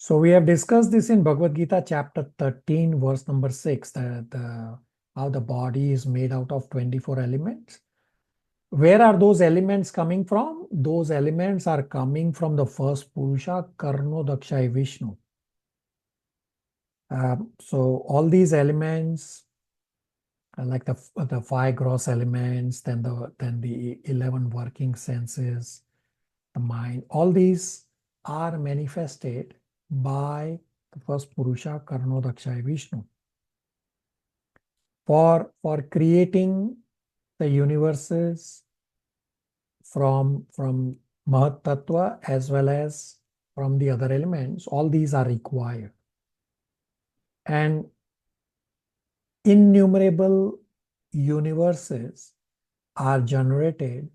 So we have discussed this in Bhagavad Gita chapter 13 verse number 6, how the body is made out of 24 elements. Where are those elements coming from? Those elements are coming from the first Purusha, Karnodakshay Vishnu. So all these elements, like the 5 gross elements, then the 11 working senses, the mind, all these are manifested by the first Purusha, Karnodakshay Vishnu. For creating the universes from Mahat Tattva as well as from the other elements, all these are required. And innumerable universes are generated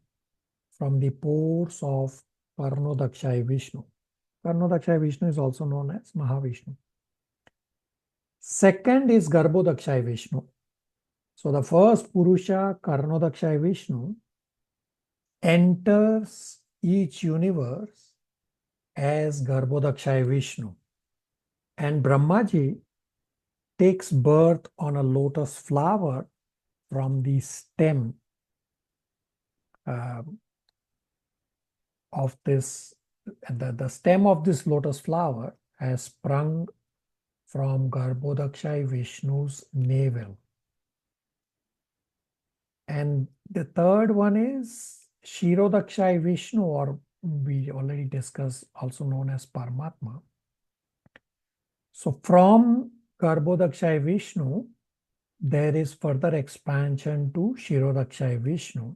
from the pores of Karnodakshay Vishnu. Karnodakshay Vishnu is also known as Mahavishnu. Second is Garbhodakshay Vishnu. So the first Purusha, Karnodakshay Vishnu, enters each universe as Garbhodakshay Vishnu. And Brahmaji takes birth on a lotus flower from the stem of this. The stem of this lotus flower has sprung from Garbhodakshay Vishnu's navel. And the third one is Shirodakshay Vishnu, or we already discussed, also known as Paramatma. So from Garbhodakshay Vishnu, there is further expansion to Shirodakshay Vishnu,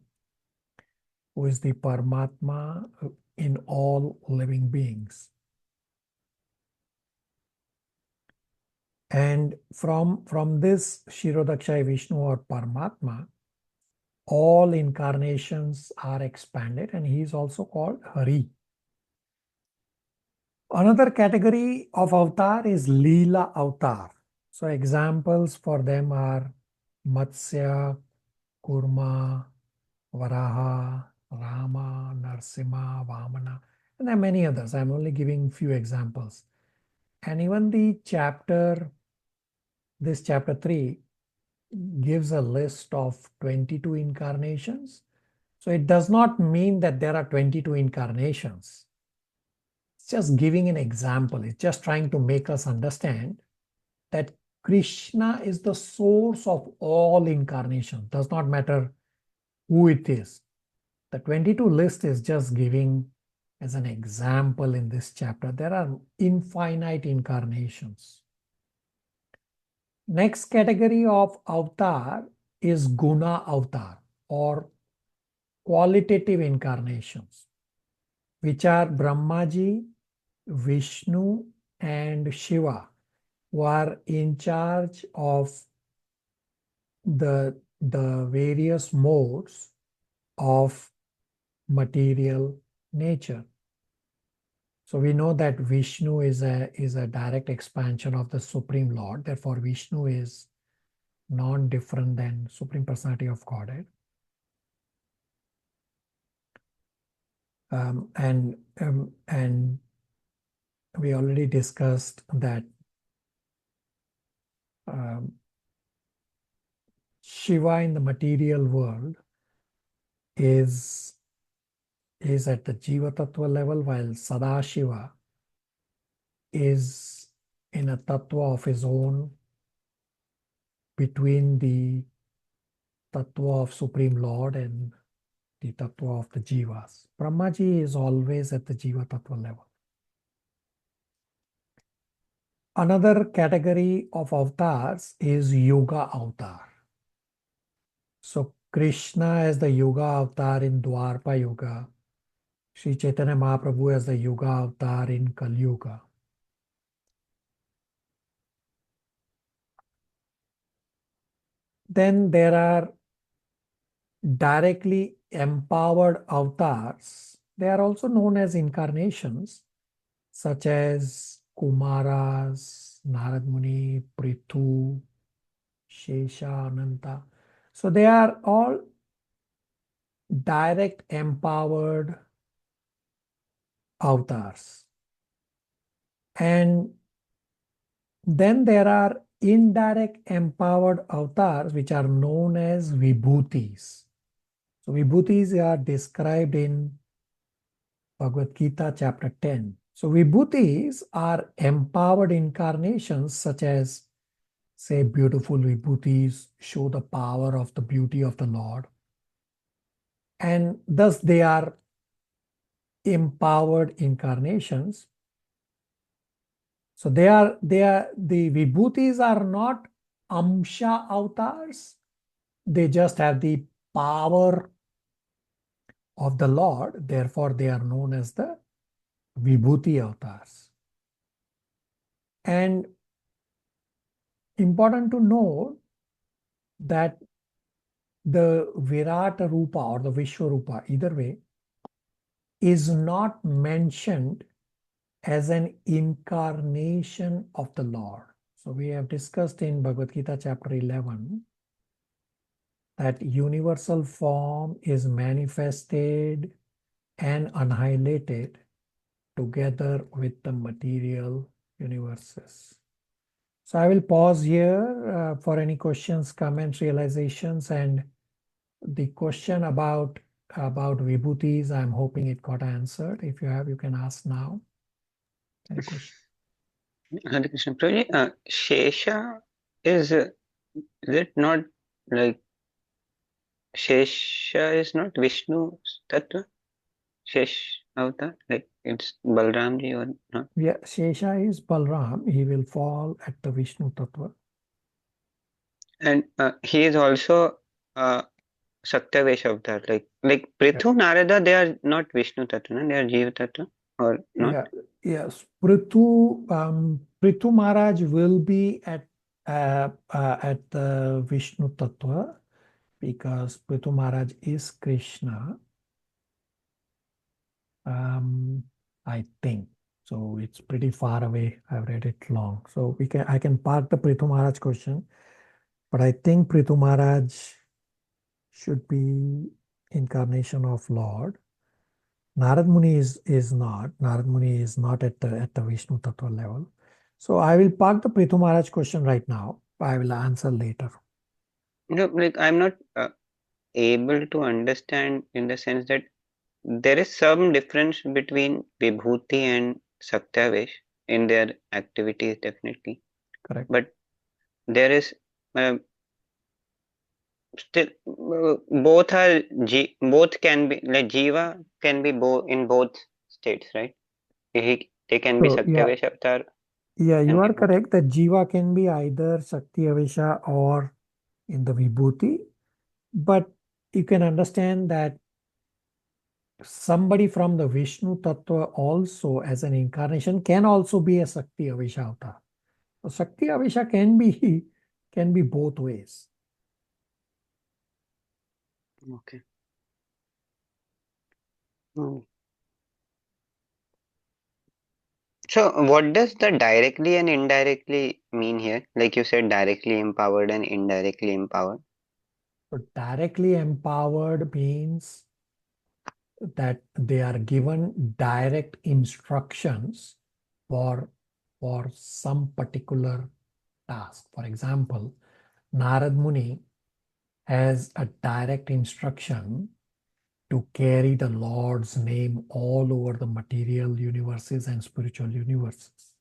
who is the Paramatma in all living beings. And from this Shirodakshay Vishnu or Paramatma, all incarnations are expanded, and he is also called Hari. Another category of avatar is Leela avatar. So examples for them are Matsya, Kurma, Varaha, Rama, Narsimha, Vamana, and there are many others. I'm only giving few examples. And even this chapter 3 gives a list of 22 incarnations. So it does not mean that there are 22 incarnations. It's just giving an example. It's just trying to make us understand that Krishna is the source of all incarnations. Does not matter who it is. The 22 list is just giving as an example in this chapter. There are infinite incarnations. Next category of avatar is Guna avatar, or qualitative incarnations, which are Brahmaji, Vishnu, and Shiva, who are in charge of the various modes of material nature. So we know that Vishnu is a direct expansion of the Supreme Lord. Therefore, Vishnu is non-different than Supreme Personality of Godhead. And we already discussed that Shiva in the material world is at the Jiva Tattva level, while Sadashiva is in a Tattva of his own between the Tattva of Supreme Lord and the Tattva of the Jivas. Brahmaji is always at the Jiva Tattva level. Another category of avatars is Yoga avatar. So Krishna as the Yoga avatar in Dwarpa Yuga, Sri Chaitanya Mahaprabhu as the Yoga avatar in Kali Yuga. Then there are directly empowered avatars. They are also known as incarnations, such as Kumaras, Narad Muni, Prithu, Shesha, Ananta. So they are all direct empowered avatars. And then there are indirect empowered avatars, which are known as vibhutis. So vibhutis are described in Bhagavad Gita chapter 10. So vibhutis are empowered incarnations such as, say, beautiful vibhutis show the power of the beauty of the Lord. And thus they are empowered incarnations. So the vibhutis are not amsha avatars. They just have the power of the Lord. Therefore, they are known as the vibhuti avatars. And important to know that the Virata Rupa or the Vishwarupa, either way, is not mentioned as an incarnation of the Lord. So we have discussed in Bhagavad Gita chapter 11 that universal form is manifested and annihilated together with the material universes. So I will pause here for any questions, comments, realizations, and the question about vibhutis, I'm hoping it got answered. If you have, you can ask now. Any question? Hare Krishna. Prabhuji, Shesha is it not like Shesha is not Vishnu's tattva? Shesh avatar, like it's Balramji or not? Yeah, Shesha is Balram. He will fall at the Vishnu Tattva. And he is also Saktavesh avatar. Like Prithu, Narada, they are not Vishnu tattva, no? They are Jiva tattva or not? Yeah, yes. Prithu Maharaj will be at the Vishnu Tattva because Prithu Maharaj is Krishna. I think. So it's pretty far away. I've read it long. So I can park the Prithu Maharaj question, but I think Prithu Maharaj should be incarnation of Lord. Narad Muni is not. Narad Muni is not at the Vishnu Tattva level. So I will park the Prithu Maharaj question right now. I will answer later. No, like I'm not able to understand in the sense that there is some difference between Vibhuti and Saktavesh in their activities, definitely. Correct. But there is still both can be like Jiva can be in both states, right? They can be So, yeah. Saktavesh avatar. Yeah, you and are Vibhuti. correct that Jiva can be either Shakti Avesha or in the Vibhuti. But you can understand that somebody from the Vishnu Tattva also as an incarnation can also be a Shakti Avesha avatar. So Shakti Avesha can be both ways. Okay. Hmm. So what does the directly and indirectly mean here? Like you said, directly empowered and indirectly empowered. So directly empowered means that they are given direct instructions for some particular task. For example, Narad Muni has a direct instruction to carry the Lord's name all over the material universes and spiritual universes.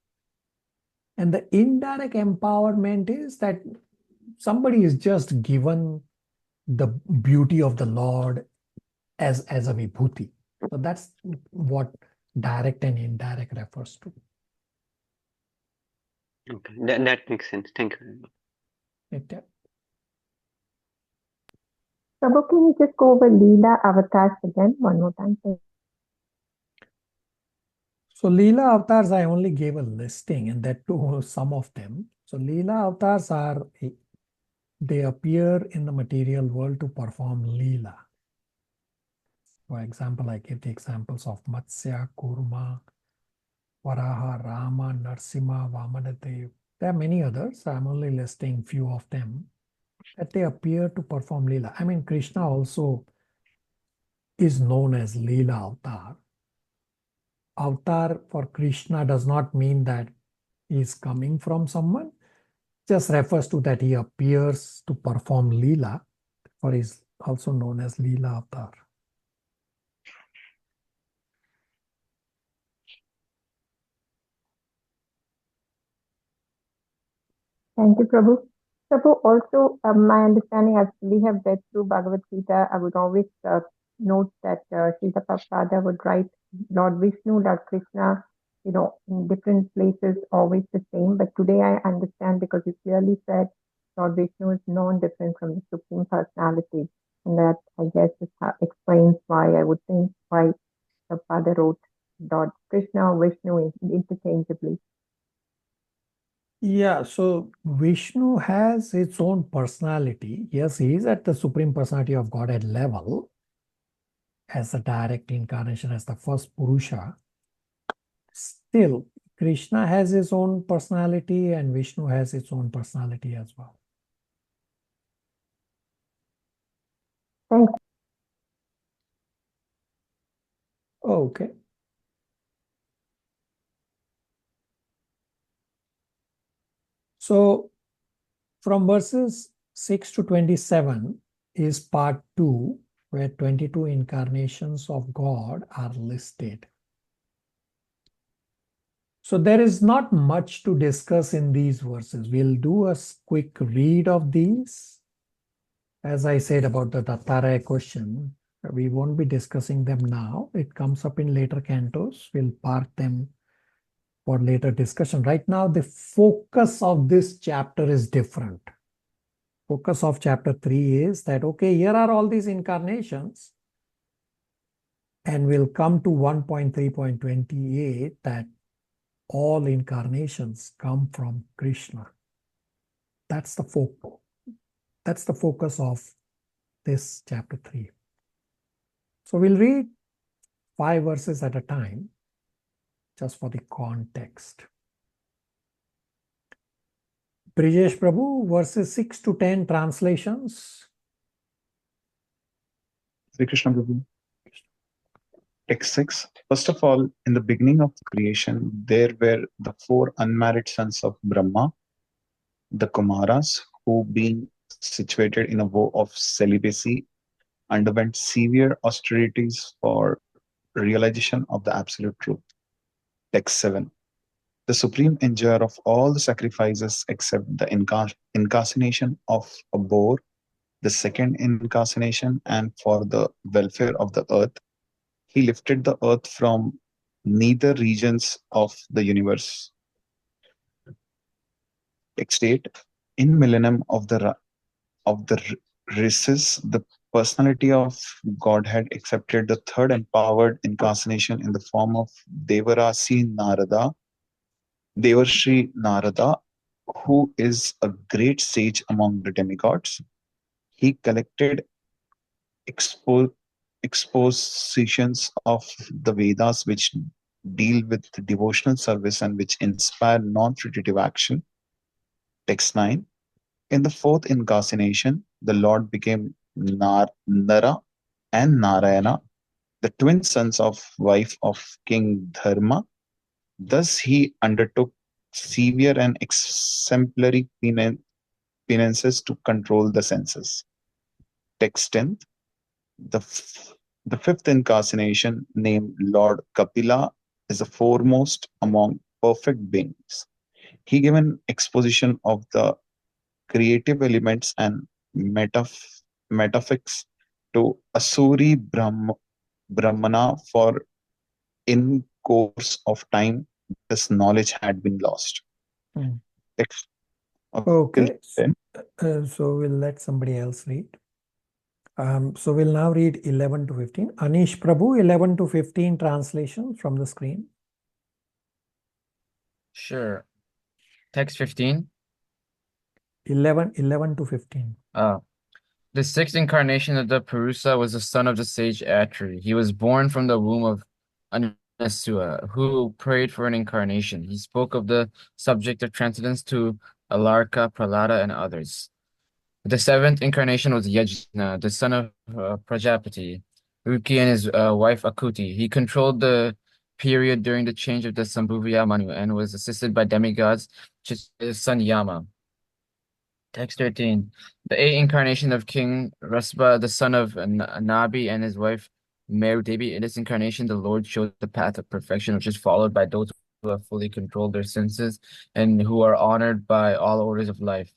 And the indirect empowerment is that somebody is just given the beauty of the Lord as a vibhuti. So that's what direct and indirect refers to. Okay, that makes sense. Thank you very much. Okay. Prabhu, can you just go over Leela avatars again one more time, please? So Leela avatars, I only gave a listing, and that too some of them. So Leela avatars they appear in the material world to perform Leela. For example, I gave the examples of Matsya, Kurma, Varaha, Rama, Narsimha, Vamanadev. There are many others. I'm only listing few of them that they appear to perform Leela. I mean, Krishna also is known as Leela avatar. avatar for Krishna does not mean that he is coming from someone, just refers to that he appears to perform Leela, or is also known as Leela avatar. Thank you, Prabhu. Prabhu, also, my understanding as we have read through Bhagavad Gita, I would always note that Srila Prabhupada would write Lord Vishnu, Lord Krishna, in different places, always the same. But today I understand because you clearly said Lord Vishnu is known different from the Supreme Personality. And that, I guess, explains why I would think why Prabhupada wrote Lord Krishna or Vishnu interchangeably. Yeah, so Vishnu has its own personality. Yes, he is at the Supreme Personality of Godhead level as a direct incarnation, as the first Purusha. Still, Krishna has his own personality and Vishnu has its own personality as well. Thanks. Okay. So from verses 6 to 27 is part 2, where 22 incarnations of God are listed. So there is not much to discuss in these verses. We'll do a quick read of these. As I said about the Dattaraya question, we won't be discussing them now. It comes up in later cantos. We'll park them for later discussion. Right now, the focus of this chapter is different. Focus of chapter 3 is that, okay, here are all these incarnations. And we'll come to 1.3.28 that all incarnations come from Krishna. That's the focus. That's the focus of this chapter 3. So we'll read 5 verses at a time, just for the context. Brijesh Prabhu, verses 6 to 10 translations. Hare Krishna Prabhu. Text 6. First of all, in the beginning of creation, there were the 4 unmarried sons of Brahma, the Kumaras, who, being situated in a vow of celibacy, underwent severe austerities for realization of the absolute truth. Text 7. The supreme enjoyer of all the sacrifices except the incarnation of a boar, the second incarnation, and for the welfare of the earth, he lifted the earth from neither regions of the universe. Text 8. In millennium of the races, the personality of Godhead accepted the third empowered incarnation in the form of Devarshi Narada, who is a great sage among the demigods. He collected expositions of the Vedas which deal with devotional service and which inspire non-fruitive action. Text 9. In the fourth incarnation, the Lord became Nara and Narayana, the twin sons of wife of King Dharma. Thus he undertook severe and exemplary penances to control the senses. Text 10. The fifth incarnation, named Lord Kapila, is the foremost among perfect beings. He gave an exposition of the creative elements and metaphysics to Asuri Brahmana, for in course of time this knowledge had been lost. Text. Okay, so we'll let somebody else read. So we'll now read 11 to 15. Anish Prabhu, 11 to 15 translation from the screen. Sure. Text 15. 11 to 15. The sixth incarnation of the Purusa was the son of the sage Atri. He was born from the womb of Anasua, who prayed for an incarnation. He spoke of the subject of transcendence to Alarka, Prahlada, and others. The seventh incarnation was Yajna, the son of Prajapati, Ruki, and his wife Akuti. He controlled the period during the change of the Sambhuvya Manu and was assisted by demigods such as his son Yama. Text 13. The 8th incarnation of King Raspa, the son of Nabi, and his wife Merudevi. In this incarnation, the Lord showed the path of perfection, which is followed by those who have fully controlled their senses and who are honored by all orders of life.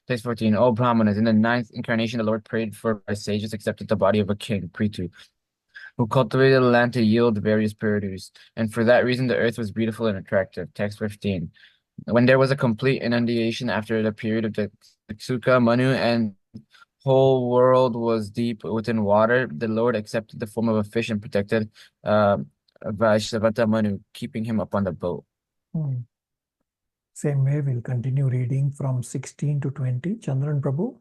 Text 14. O Brahmanas, in the 9th incarnation, the Lord prayed for by sages, accepted the body of a king, Prithu, who cultivated the land to yield various produce, and for that reason the earth was beautiful and attractive. Text 15. When there was a complete inundation after the period of the Suka Manu and whole world was deep within water, the Lord accepted the form of a fish and protected Vaishnavata Manu, keeping him upon the boat. Same way, we'll continue reading from 16 to 20. Chandran Prabhu.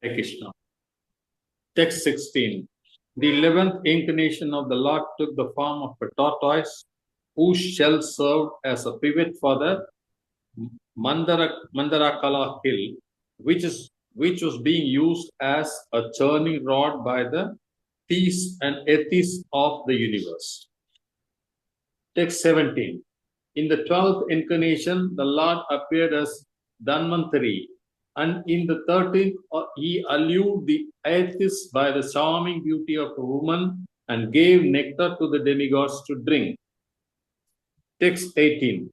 Hare Krishna. Text 16. The 11th incarnation of the Lord took the form of a tortoise, whose shell served as a pivot for the Mandarakala hill, which was being used as a churning rod by the theists and atheists of the universe. Text 17. In the 12th incarnation, the Lord appeared as Dhanvantari, and in the 13th, he allured the atheists by the charming beauty of a woman and gave nectar to the demigods to drink. Text 18.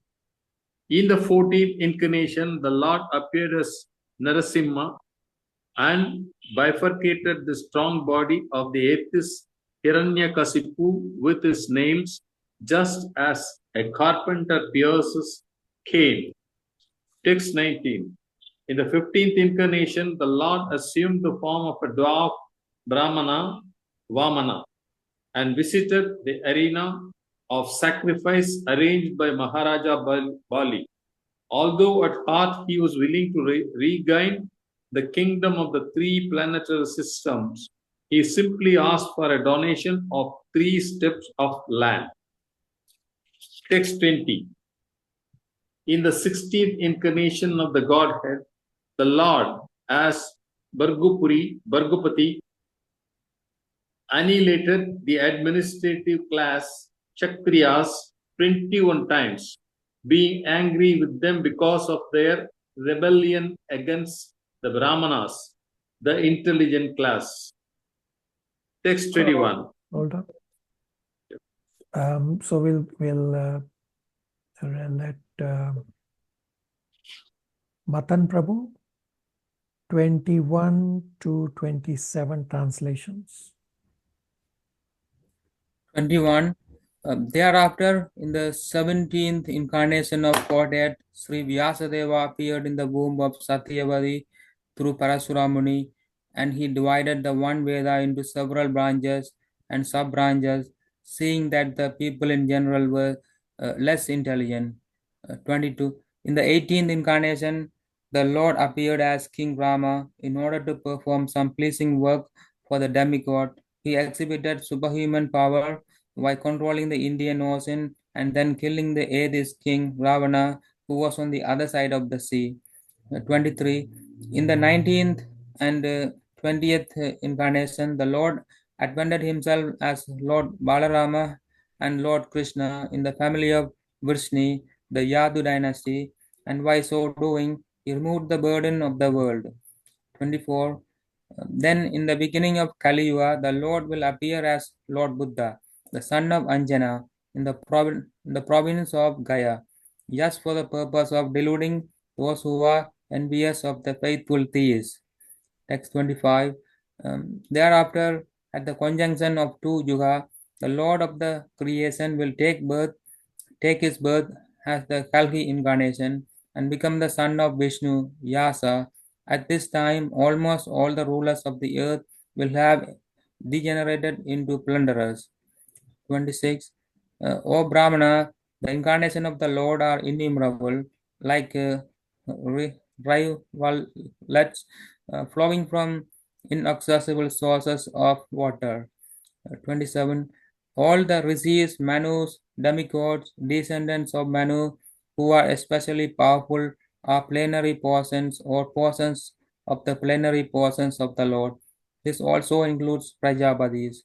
In the 14th incarnation, the Lord appeared as Narasimha and bifurcated the strong body of the atheist Hiranyakasipu with his nails, just as a carpenter pierces cane. Text 19. In the 15th incarnation, the Lord assumed the form of a dwarf Brahmana, Vamana, and visited the arena of sacrifice arranged by Maharaja Bali. Although at heart he was willing to regain the kingdom of the 3 planetary systems, he simply asked for a donation of 3 steps of land. Text 20. In the 16th incarnation of the Godhead, the Lord, as Bhargupati, annihilated the administrative class Kshatriyas 21 times, being angry with them because of their rebellion against the Brahmanas, the intelligent class. Text 21. Hold on. So we'll let Matan Prabhu 21 to 27 translations. 21. Thereafter, in the 17th incarnation of Godhead, Sri Vyasadeva appeared in the womb of Satyavati through Parashurama Muni, and he divided the one Veda into several branches and sub-branches, seeing that the people in general were less intelligent. 22. In the 18th incarnation, the Lord appeared as King Rama in order to perform some pleasing work for the demigod. He exhibited superhuman power by controlling the Indian Ocean and then killing the atheist king Ravana, who was on the other side of the sea. 23. In the 19th and 20th incarnation, the Lord advented himself as Lord Balarama and Lord Krishna in the family of Vrishni, the Yadu dynasty, and by so doing, he removed the burden of the world. 24. Then in the beginning of Kali Yuga, the Lord will appear as Lord Buddha, the son of Anjana, in the province of Gaya, just for the purpose of deluding those who are envious of the faithful theists. Text 25. Thereafter, at the conjunction of 2 Yuga, the Lord of the creation will take his birth as the Kalki incarnation and become the son of Vishnu, Yasa. At this time, almost all the rulers of the earth will have degenerated into plunderers. 26. O Brahmana, the incarnation of the Lord are innumerable, like rivulets flowing from inaccessible sources of water. 27. All the rishis, manus, demigods, descendants of Manu, who are especially powerful, are plenary portions or portions of the plenary portions of the Lord. This also includes Prajapatis.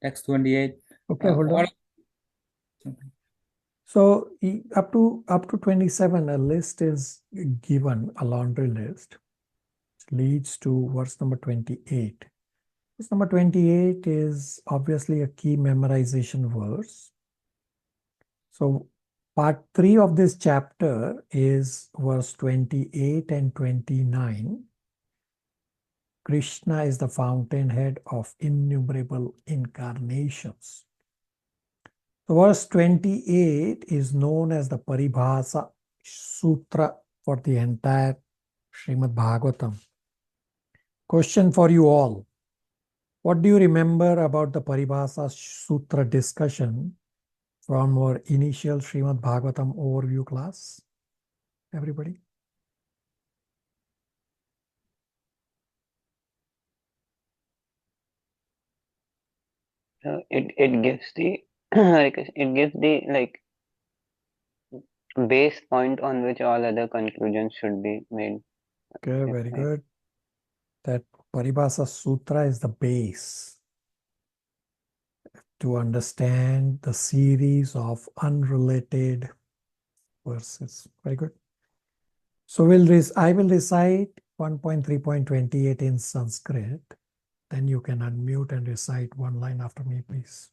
Text 28. Okay, hold on. all- So up to 27, a list is given, a laundry list, which leads to verse number 28. Verse number 28 is obviously a key memorization verse. So part 3 of this chapter is verse 28 and 29. Krishna is the fountainhead of innumerable incarnations. So verse 28 is known as the Paribhasa Sutra for the entire Srimad Bhagavatam. Question for you all. What do you remember about the Paribhasa Sutra discussion from our initial Srimad Bhagavatam overview class? Everybody? It gives the like it gives the like base point on which all other conclusions should be made. Okay, If very I- good. That Paribhasa Sutra is the base to understand the series of unrelated verses. Very good. So I will recite 1.3.28 in Sanskrit. Then you can unmute and recite one line after me, please.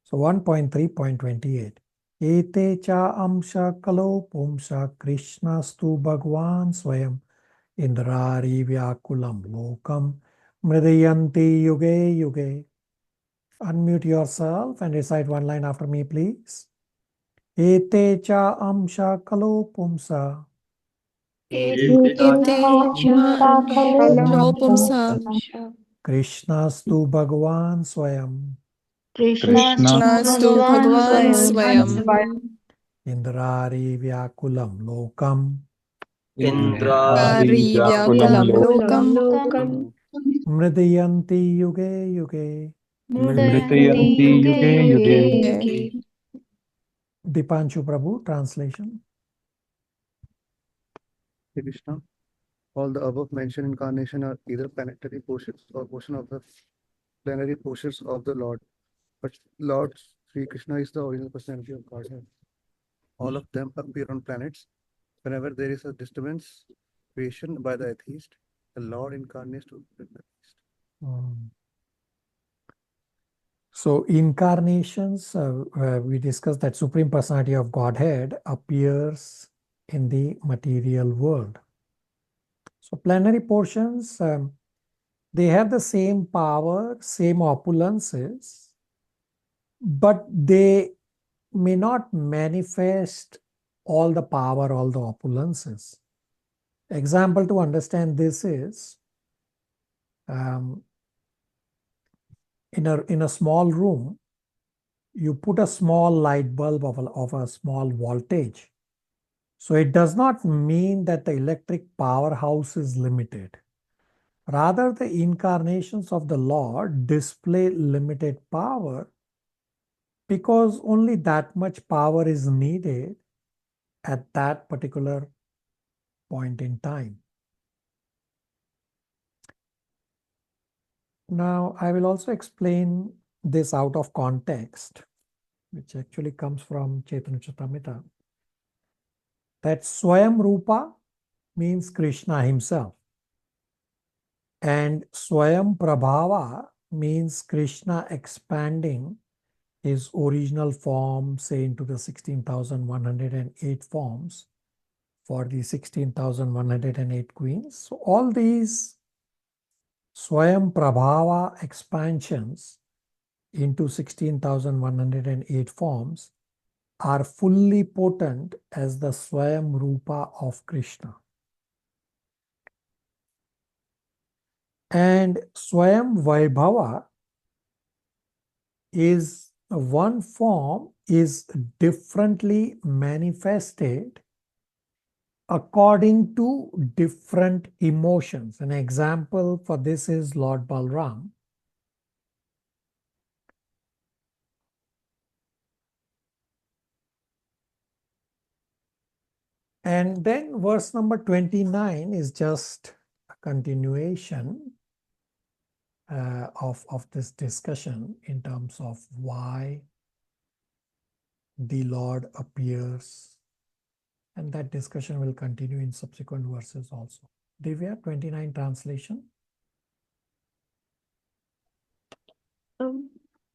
So 1.3.28. Ete cha amsha kalo pumsha Krishnastu Bhagwan Swayam Indrari Vyakulam Lokam Mridayanti Yuge Yuge. Unmute yourself and recite one line after me, please. Ete cha amsha kalo pumsa Pumsa Krishnastu Bhagwan Swayam Krishna Nastu Bhagwan Swayam Indrari Vyakulam Lokam Indrari Vyakulam Vyakulam Lokam Mridayanti Yuge Yuge. Mritayanti Yuge Yuge. Dipanshu Prabhu, translation. Hare Krishna. All the above mentioned incarnation are either planetary portions or portion of the plenary portions of the Lord. But Lord Sri Krishna is the original personality of Godhead. All of them appear on planets. Whenever there is a disturbance creation by the atheist, the Lord incarnates to the atheist. So incarnations, we discussed that Supreme Personality of Godhead appears in the material world. So plenary portions, they have the same power, same opulences, but they may not manifest all the power, all the opulences. Example to understand this is, in a small room, you put a small light bulb of a small voltage. So it does not mean that the electric powerhouse is limited. Rather, the incarnations of the Lord display limited power because only that much power is needed at that particular point in time. Now, I will also explain this out of context, which actually comes from Chaitanya Charitamrita, that Swayam Rupa means Krishna himself, and Swayam Prabhava means Krishna expanding his original form, say, into the 16,108 forms for the 16,108 queens. So all these Swayam Prabhava expansions into 16,108 forms are fully potent as the Swayam Rupa of Krishna. And Swayam Vaibhava is one form is differently manifested according to different emotions. An example for this is Lord Balram. And then verse number 29 is just a continuation. of this discussion in terms of why the Lord appears, and that discussion will continue in subsequent verses also. Divya, 29 translation.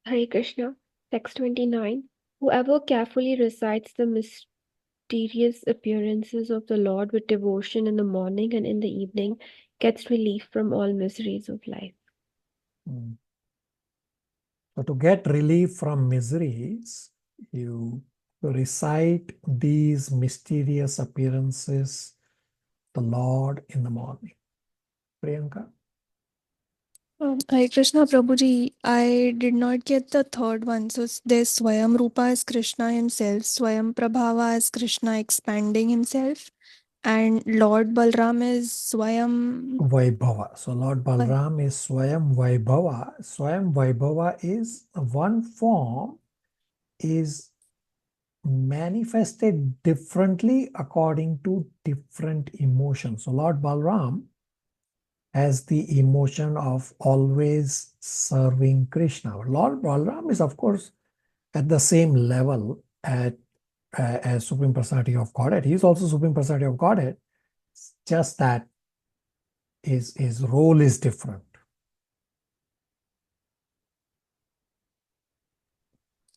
Hare Krishna, text 29. Whoever carefully recites the mysterious appearances of the Lord with devotion in the morning and in the evening gets relief from all miseries of life. So to get relief from miseries, you recite these mysterious appearances, the Lord in the morning. Priyanka? Hare Krishna Prabhuji, I did not get the third one. So there's Swayam Rupa as Krishna himself, Swayam Prabhava as Krishna expanding himself, and Lord Balram is Swayam Vaibhava. So Lord Balram is Swayam Vaibhava. Swayam Vaibhava is one form is manifested differently according to different emotions. So Lord Balram has the emotion of always serving Krishna. Lord Balram is, of course, at the same level as Supreme Personality of Godhead. He is also Supreme Personality of Godhead, just that his role is different.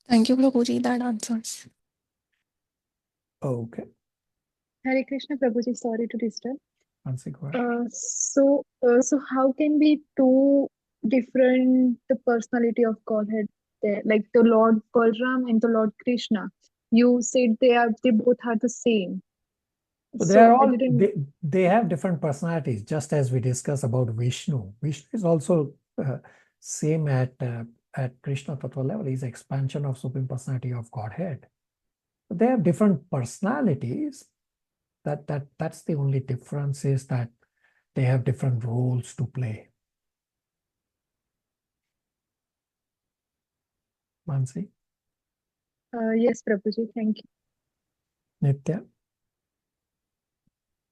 Thank you, Prabhuji. That answers. Okay. Hare Krishna Prabhuji, sorry to disturb. So how can be two different the personality of Godhead there, like the Lord Balram and the Lord Krishna? You said they both are the same. So they are I all didn't. they have different personalities, just as we discussed about Vishnu. Vishnu is also same at Krishna Tattva level. He's expansion of Supreme Personality of Godhead. But they have different personalities. That's the only difference, is that they have different roles to play. Mansi? Yes, Prabhuji, thank you. Nitya?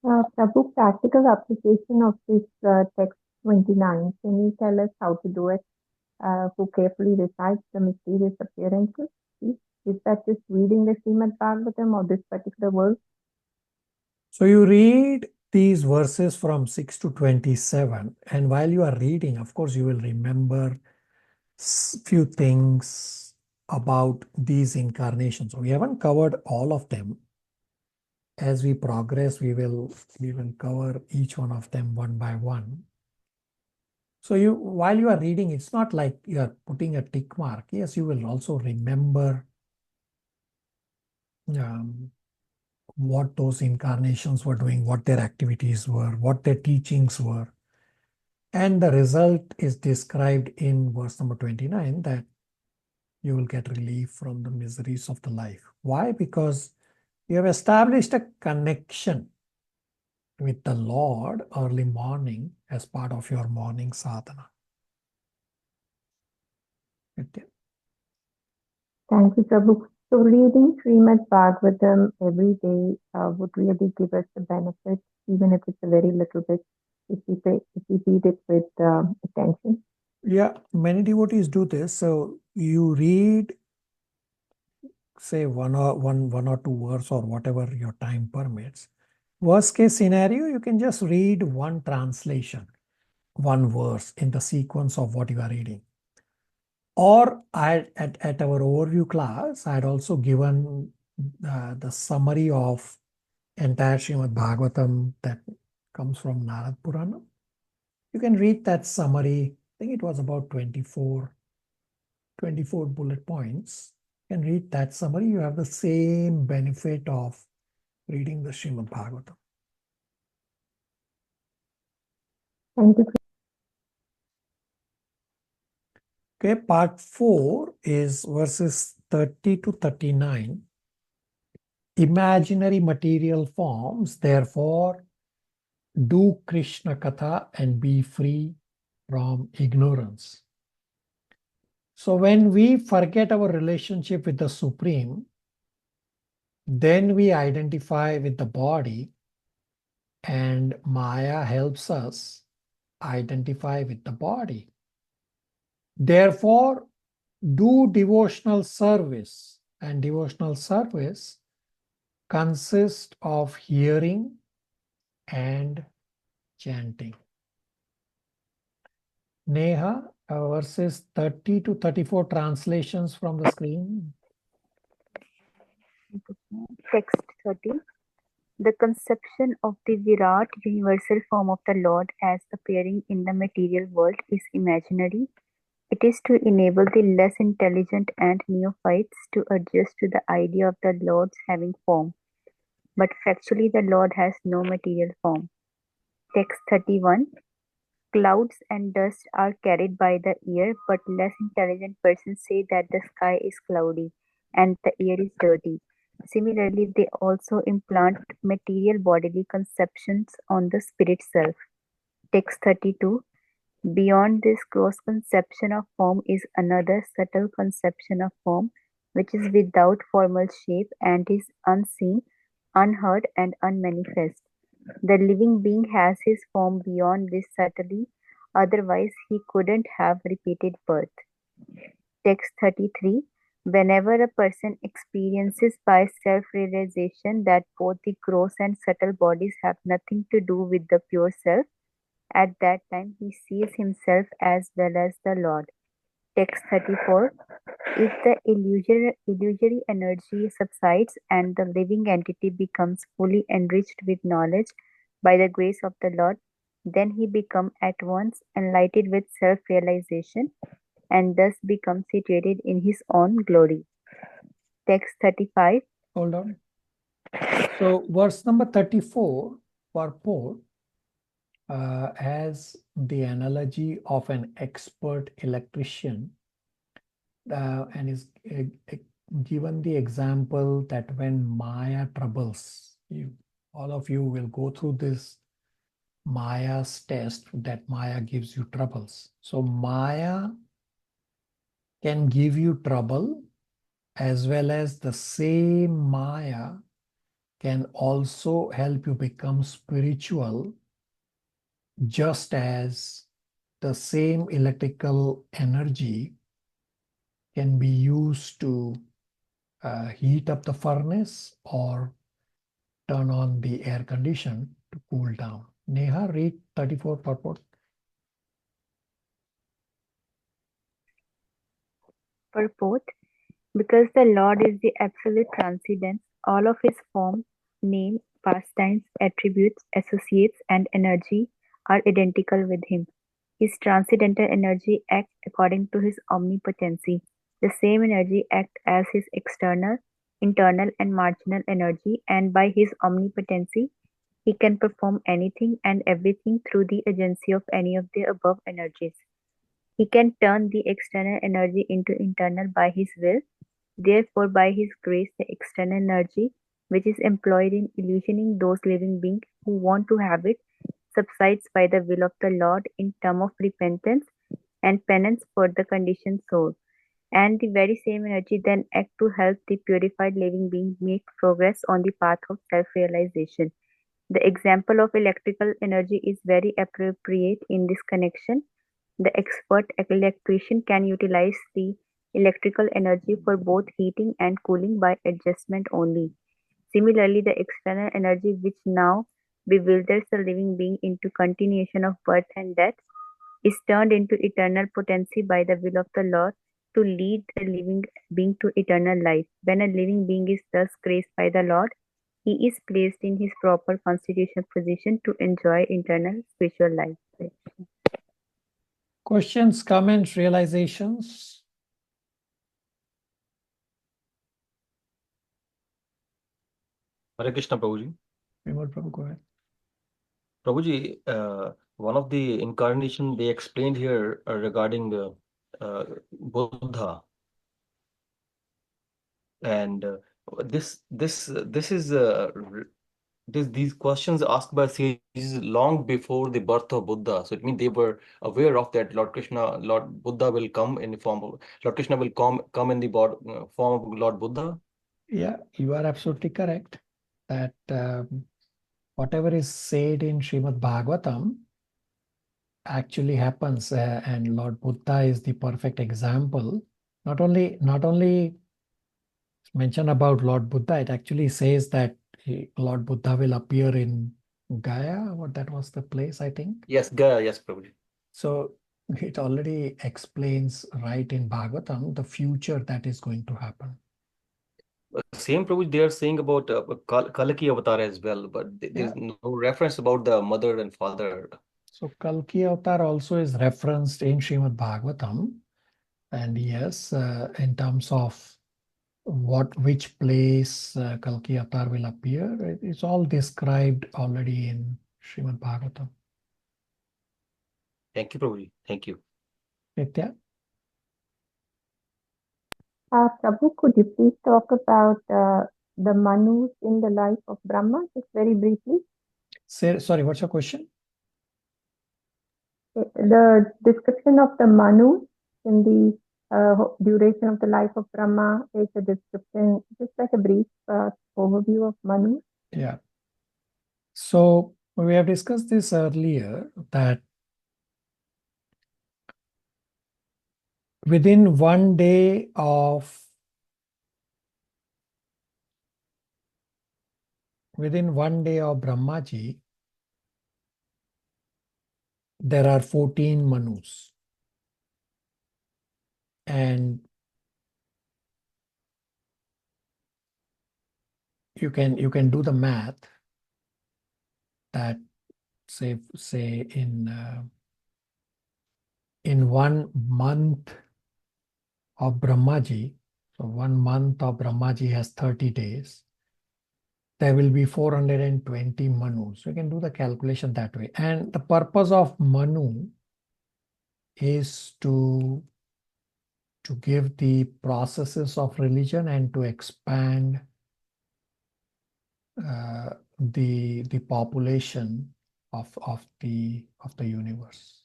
Prabhu, practical application of this text 29. Can you tell us how to do it? Who carefully recites the mysterious appearances? Is that just reading the Srimad Bhagavatam or this particular verse? So you read these verses from 6 to 27, and while you are reading, of course, you will remember few things about these incarnations. So we haven't covered all of them. As we progress, we will cover each one of them one by one. So while you are reading, it's not like you are putting a tick mark. Yes, you will also remember what those incarnations were doing, what their activities were, what their teachings were. And the result is described in verse number 29, that you will get relief from the miseries of the life. Why? Because you have established a connection with the Lord early morning as part of your morning sadhana. Okay. Thank you, Prabhu. So reading Srimad Bhagavatam every day would really give us the benefit, even if it's a very little bit, if we read it with attention. Yeah, many devotees do this. So you read, say, one or two verse or whatever your time permits. Worst case scenario, you can just read one translation, one verse in the sequence of what you are reading. Or at our overview class, I had also given the summary of entire Srimad Bhagavatam that comes from Narad Purana. You can read that summary. I think it was about 24 bullet points. You can read that summary. You have the same benefit of reading the Srimad Bhagavatam. Thank you. Okay, part 4 is verses 30 to 39. Imaginary material forms, therefore, do Krishna Katha and be free from ignorance. So when we forget our relationship with the Supreme, then we identify with the body, and Maya helps us identify with the body. Therefore, do devotional service, and devotional service consists of hearing and chanting. Neha, verses 30 to 34 translations from the screen. Text 30. The conception of the Virat universal form of the Lord as appearing in the material world is imaginary. It is to enable the less intelligent and neophytes to adjust to the idea of the Lord's having form. But factually, the Lord has no material form. Text 31. Clouds and dust are carried by the ear, but less intelligent persons say that the sky is cloudy and the air is dirty. Similarly, they also implant material bodily conceptions on the spirit self. Text 32. Beyond this gross conception of form is another subtle conception of form, which is without formal shape and is unseen, unheard, and unmanifest. The living being has his form beyond this subtly, otherwise he couldn't have repeated birth. Text 33. Whenever a person experiences by self-realization that both the gross and subtle bodies have nothing to do with the pure self, at that time he sees himself as well as the Lord. Text 34. If the illusory energy subsides and the living entity becomes fully enriched with knowledge by the grace of the Lord, then he becomes at once enlightened with self-realization and thus becomes situated in his own glory. Text 35. Hold on. So verse number 34, purport, has the analogy of an expert electrician, and is given the example that when Maya troubles you, all of you will go through this Maya's test, that Maya gives you troubles. So Maya can give you trouble, as well as the same Maya can also help you become spiritual, just as the same electrical energy can be used to heat up the furnace or turn on the air condition to cool down. Neha, read 34 purport. Purport. Because the Lord is the absolute transcendence, all of his form, name, pastimes, attributes, associates, and energy are identical with him. His transcendental energy acts according to his omnipotency. The same energy acts as his external, internal, and marginal energy, and by his omnipotency, he can perform anything and everything through the agency of any of the above energies. He can turn the external energy into internal by his will. Therefore, by his grace, the external energy, which is employed in illusioning those living beings who want to have it, subsides by the will of the Lord in term of repentance and penance for the conditioned soul. And the very same energy then act to help the purified living being make progress on the path of self-realization. The example of electrical energy is very appropriate in this connection. The expert electrician can utilize the electrical energy for both heating and cooling by adjustment only. Similarly, the external energy which now bewilders the living being into continuation of birth and death is turned into eternal potency by the will of the Lord to lead the living being to eternal life. When a living being is thus graced by the Lord, he is placed in his proper constitutional position to enjoy eternal spiritual life. Questions, comments, realizations? Hare Krishna, Prabhuji. Vimal Prabhu, go ahead. Prabhuji, one of the incarnation they explained here regarding Buddha, and this is these questions asked by sages long before the birth of Buddha. So it means they were aware of that Lord Buddha will come in the form of Lord Krishna will come in the form of Lord Buddha. Yeah, you are absolutely correct that whatever is said in Srimad Bhagavatam actually happens, and Lord Buddha is the perfect example. Not only mention about Lord Buddha, it actually says that Lord Buddha will appear in Gaya. What that was the place, I think. Yes, Gaya, yes, Prabhuji. So it already explains right in Bhagavatam the future that is going to happen. Same Prabhuji, they are saying about Kalki Avatar as well, but there's no reference about the mother and father. So Kalki Avatar also is referenced in Srimad Bhagavatam. And yes, in terms of which place Kalki Avatar will appear, it's all described already in Srimad Bhagavatam. Thank you, Prabhuji. Thank you. Nitya? Prabhu, could you please talk about the Manus in the life of Brahma, just very briefly? Sorry, what's your question? The description of the Manus in the duration of the life of Brahma is a description, just like a brief overview of Manus. Yeah. So we have discussed this earlier that within 1 day of Brahmaji, there are 14 Manus. And you can do the math that say in 1 month of Brahmaji, so 1 month of Brahmaji has 30 days, there will be 420 Manus. So you can do the calculation that way. And the purpose of Manu is to give the processes of religion and to expand the population of the universe.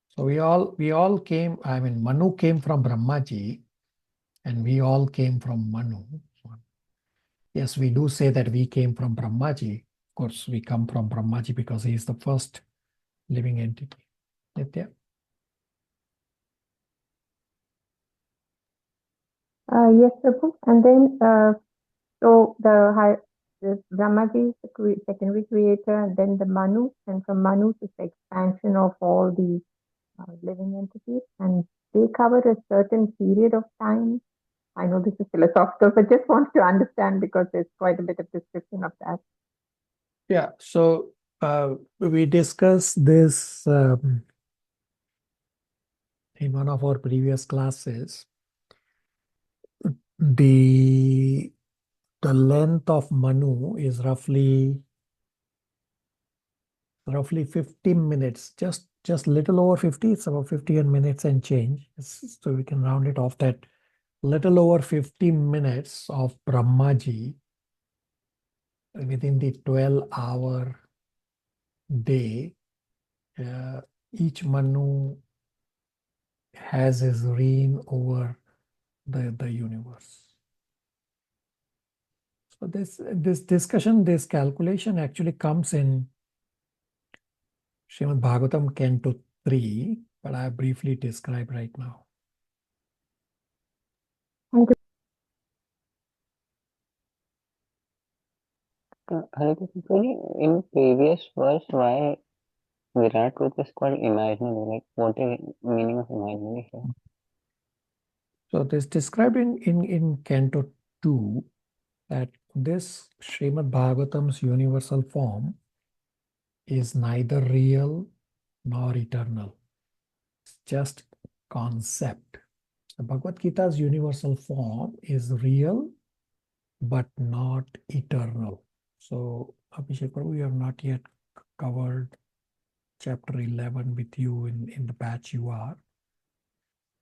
So we all came, I mean, Manu came from Brahmaji and we all came from Manu. Yes, we do say that we came from Brahmaji. Of course, we come from Brahmaji because he is the first living entity. Nitya? Yes, Prabhu. And then, so the Brahmaji is the secondary creator, and then the Manus, and from Manus is the expansion of all the living entities, and they cover a certain period of time. I know this is philosophical, but just want to understand because there's quite a bit of description of that. Yeah, so we discussed this in one of our previous classes. The length of Manu is roughly 50 minutes, just little over 50. It's about 50 minutes and change. So we can round it off that little over 50 minutes of Brahmaji within the 12-hour day. Each Manu has his reign over the universe. So this discussion, this calculation actually comes in Srimad Bhagavatam Canto 3, but I briefly described right now. Thank you. In previous verse, why Virat Rupa is called imaginary? Like, what is the meaning of imaginary here? So this described in Canto 2 that this Srimad Bhagavatam's universal form is neither real nor eternal. It's just concept. The Bhagavad Gita's universal form is real but not eternal. So Abhishek Prabhu, you have not yet covered chapter 11 with you in the batch you are.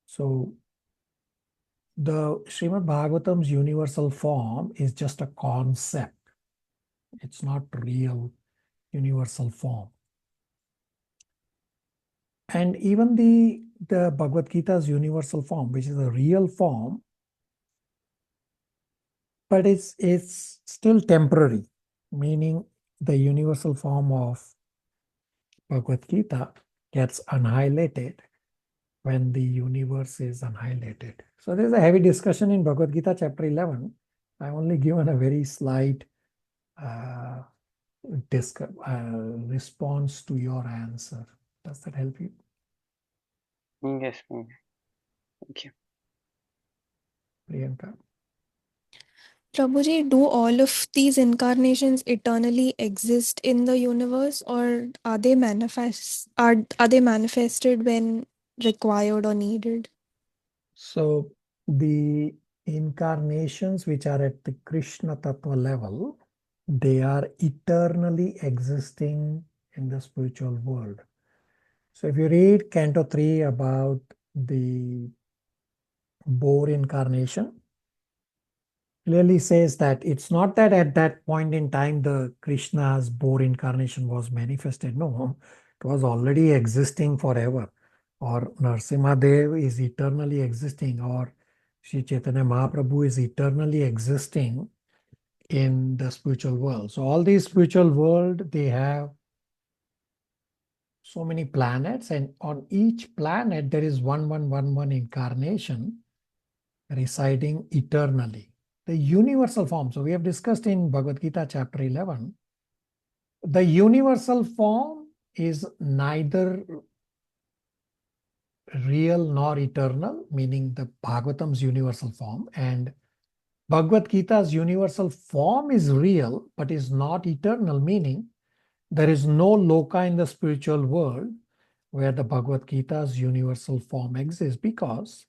So the Srimad Bhagavatam's universal form is just a concept. It's not real universal form. And even the Bhagavad Gita's universal form, which is a real form, but it's still temporary, meaning the universal form of Bhagavad Gita gets annihilated when the universe is annihilated. So there's a heavy discussion in Bhagavad Gita chapter 11. I've only given a very slight response to your answer. Does that help you? Yes, thank you. Priyanka? Prabhuji, do all of these incarnations eternally exist in the universe, or are they manifested when required or needed? So the incarnations which are at the Krishna Tattva level, they are eternally existing in the spiritual world. So if you read Canto 3 about the boar incarnation, clearly says that it's not that at that point in time the Krishna's boar incarnation was manifested. No, it was already existing forever. Or Narasimha Dev is eternally existing, or Sri Chaitanya Mahaprabhu is eternally existing in the spiritual world. So all these spiritual world, they have so many planets, and on each planet there is one incarnation residing eternally. The universal form. So we have discussed in Bhagavad Gita chapter 11, the universal form is neither real nor eternal, meaning the Bhagavatam's universal form, and Bhagavad Gita's universal form is real but is not eternal, meaning there is no loka in the spiritual world where the Bhagavad Gita's universal form exists, because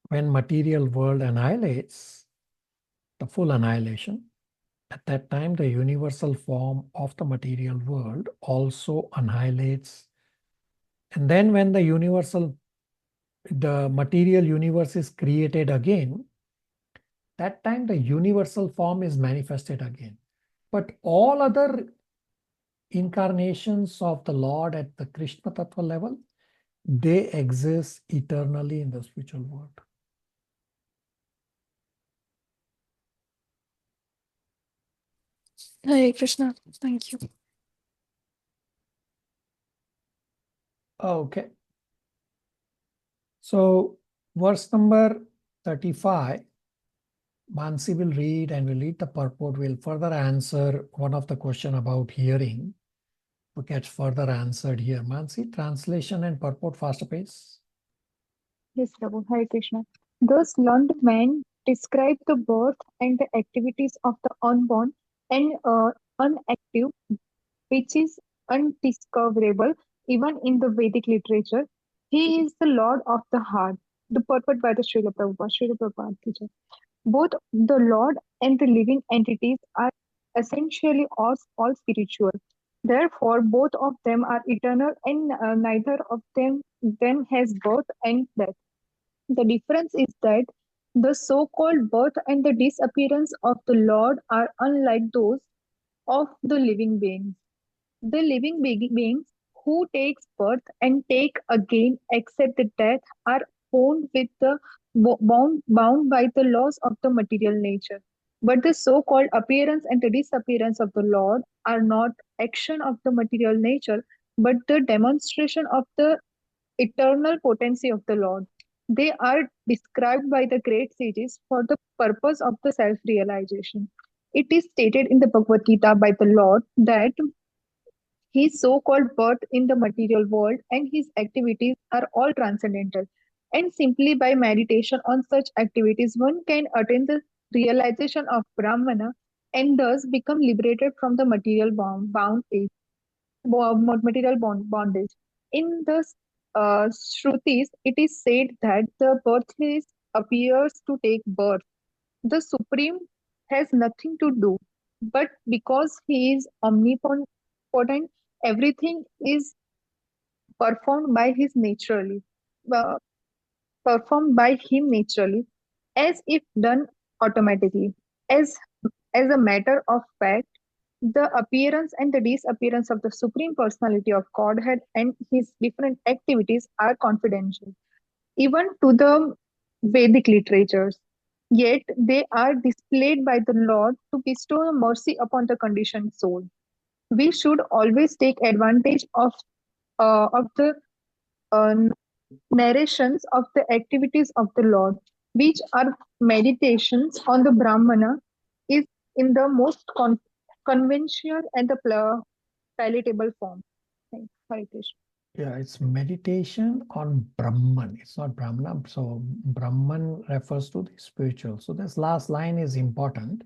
when material world annihilates, the full annihilation, at that time the universal form of the material world also annihilates. And then when the material universe is created again, that time the universal form is manifested again. But all other incarnations of the Lord at the Krishna Tattva level, they exist eternally in the spiritual world. Hare Krishna. Thank you. Okay. So verse number 35, Mansi will read and will read the purport. Will further answer one of the question about hearing, which gets further answered here. Mansi, translation and purport, faster pace. Yes, Prabhu. Hare Krishna. Thus, learned men describe the birth and the activities of the unborn and unactive, which is undiscoverable even in the Vedic literature. He is the Lord of the heart. The purport by the Srila Prabhupada teacher. Both the Lord and the living entities are essentially all spiritual. Therefore, both of them are eternal, and neither of them has birth and death. The difference is that the so-called birth and the disappearance of the Lord are unlike those of the living beings. The living beings who takes birth and take again accept the death are bound with the bound by the laws of the material nature. But the so-called appearance and the disappearance of the Lord are not action of the material nature, but the demonstration of the eternal potency of the Lord. They are described by the great sages for the purpose of the self-realization. It is stated in the Bhagavad Gita by the Lord that his so-called birth in the material world and his activities are all transcendental. And simply by meditation on such activities, one can attain the realization of Brahmana and thus become liberated from the material bondage. In the Shrutis, it is said that the birthless appears to take birth. The Supreme has nothing to do, but because he is omnipotent, everything is performed by his naturally, uh, performed by him naturally, as if done automatically. As a matter of fact, the appearance and the disappearance of the Supreme Personality of Godhead and his different activities are confidential, even to the Vedic literatures. Yet they are displayed by the Lord to bestow mercy upon the conditioned soul. we should always take advantage of the uh, narrations of the activities of the Lord, which are meditations on the Brahmana, is in the most conventional and the palatable form. Thanks. Hare Krishna. Yeah, it's meditation on Brahman. It's not Brahmana. So Brahman refers to the spiritual. So this last line is important,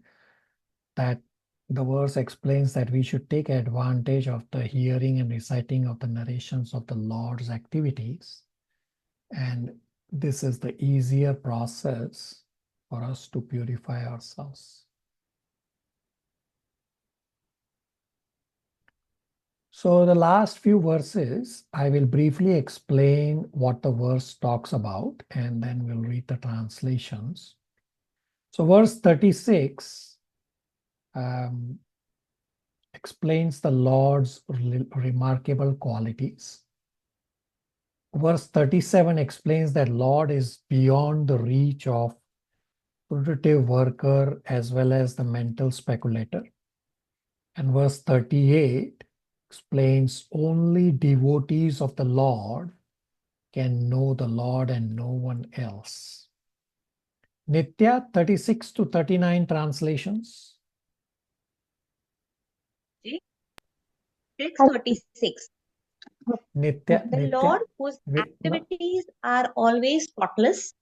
that the verse explains that we should take advantage of the hearing and reciting of the narrations of the Lord's activities. And this is the easier process for us to purify ourselves. So the last few verses, I will briefly explain what the verse talks about, and then we'll read the translations. So verse 36 explains the Lord's remarkable qualities. Verse 37 explains that Lord is beyond the reach of fruitive worker as well as the mental speculator. And verse 38 explains only devotees of the Lord can know the Lord and no one else. Nitya, 36 to 39 translations. Text 36. Nitya, The Lord whose activities are always spotless.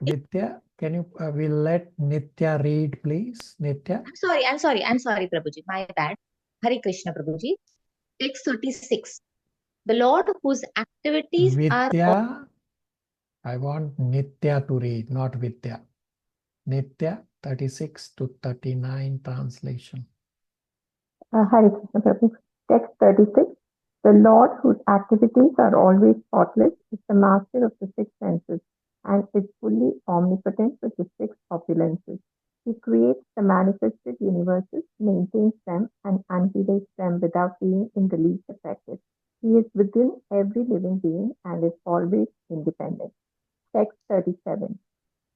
Nitya, can you, we'll let Nitya read, please. Nitya. I'm sorry, Prabhuji. My bad. Hare Krishna, Prabhuji. Text 36. The Lord whose activities Vidya, I want Nitya to read, not Vidya. Nitya, 36 to 39 translation. Hare Krishna Prabhu. Text 36. The Lord whose activities are always spotless is the master of the six senses and is fully omnipotent with the six opulences. He creates the manifested universes, maintains them, and annihilates them without being in the least affected. He is within every living being and is always independent. Text 37.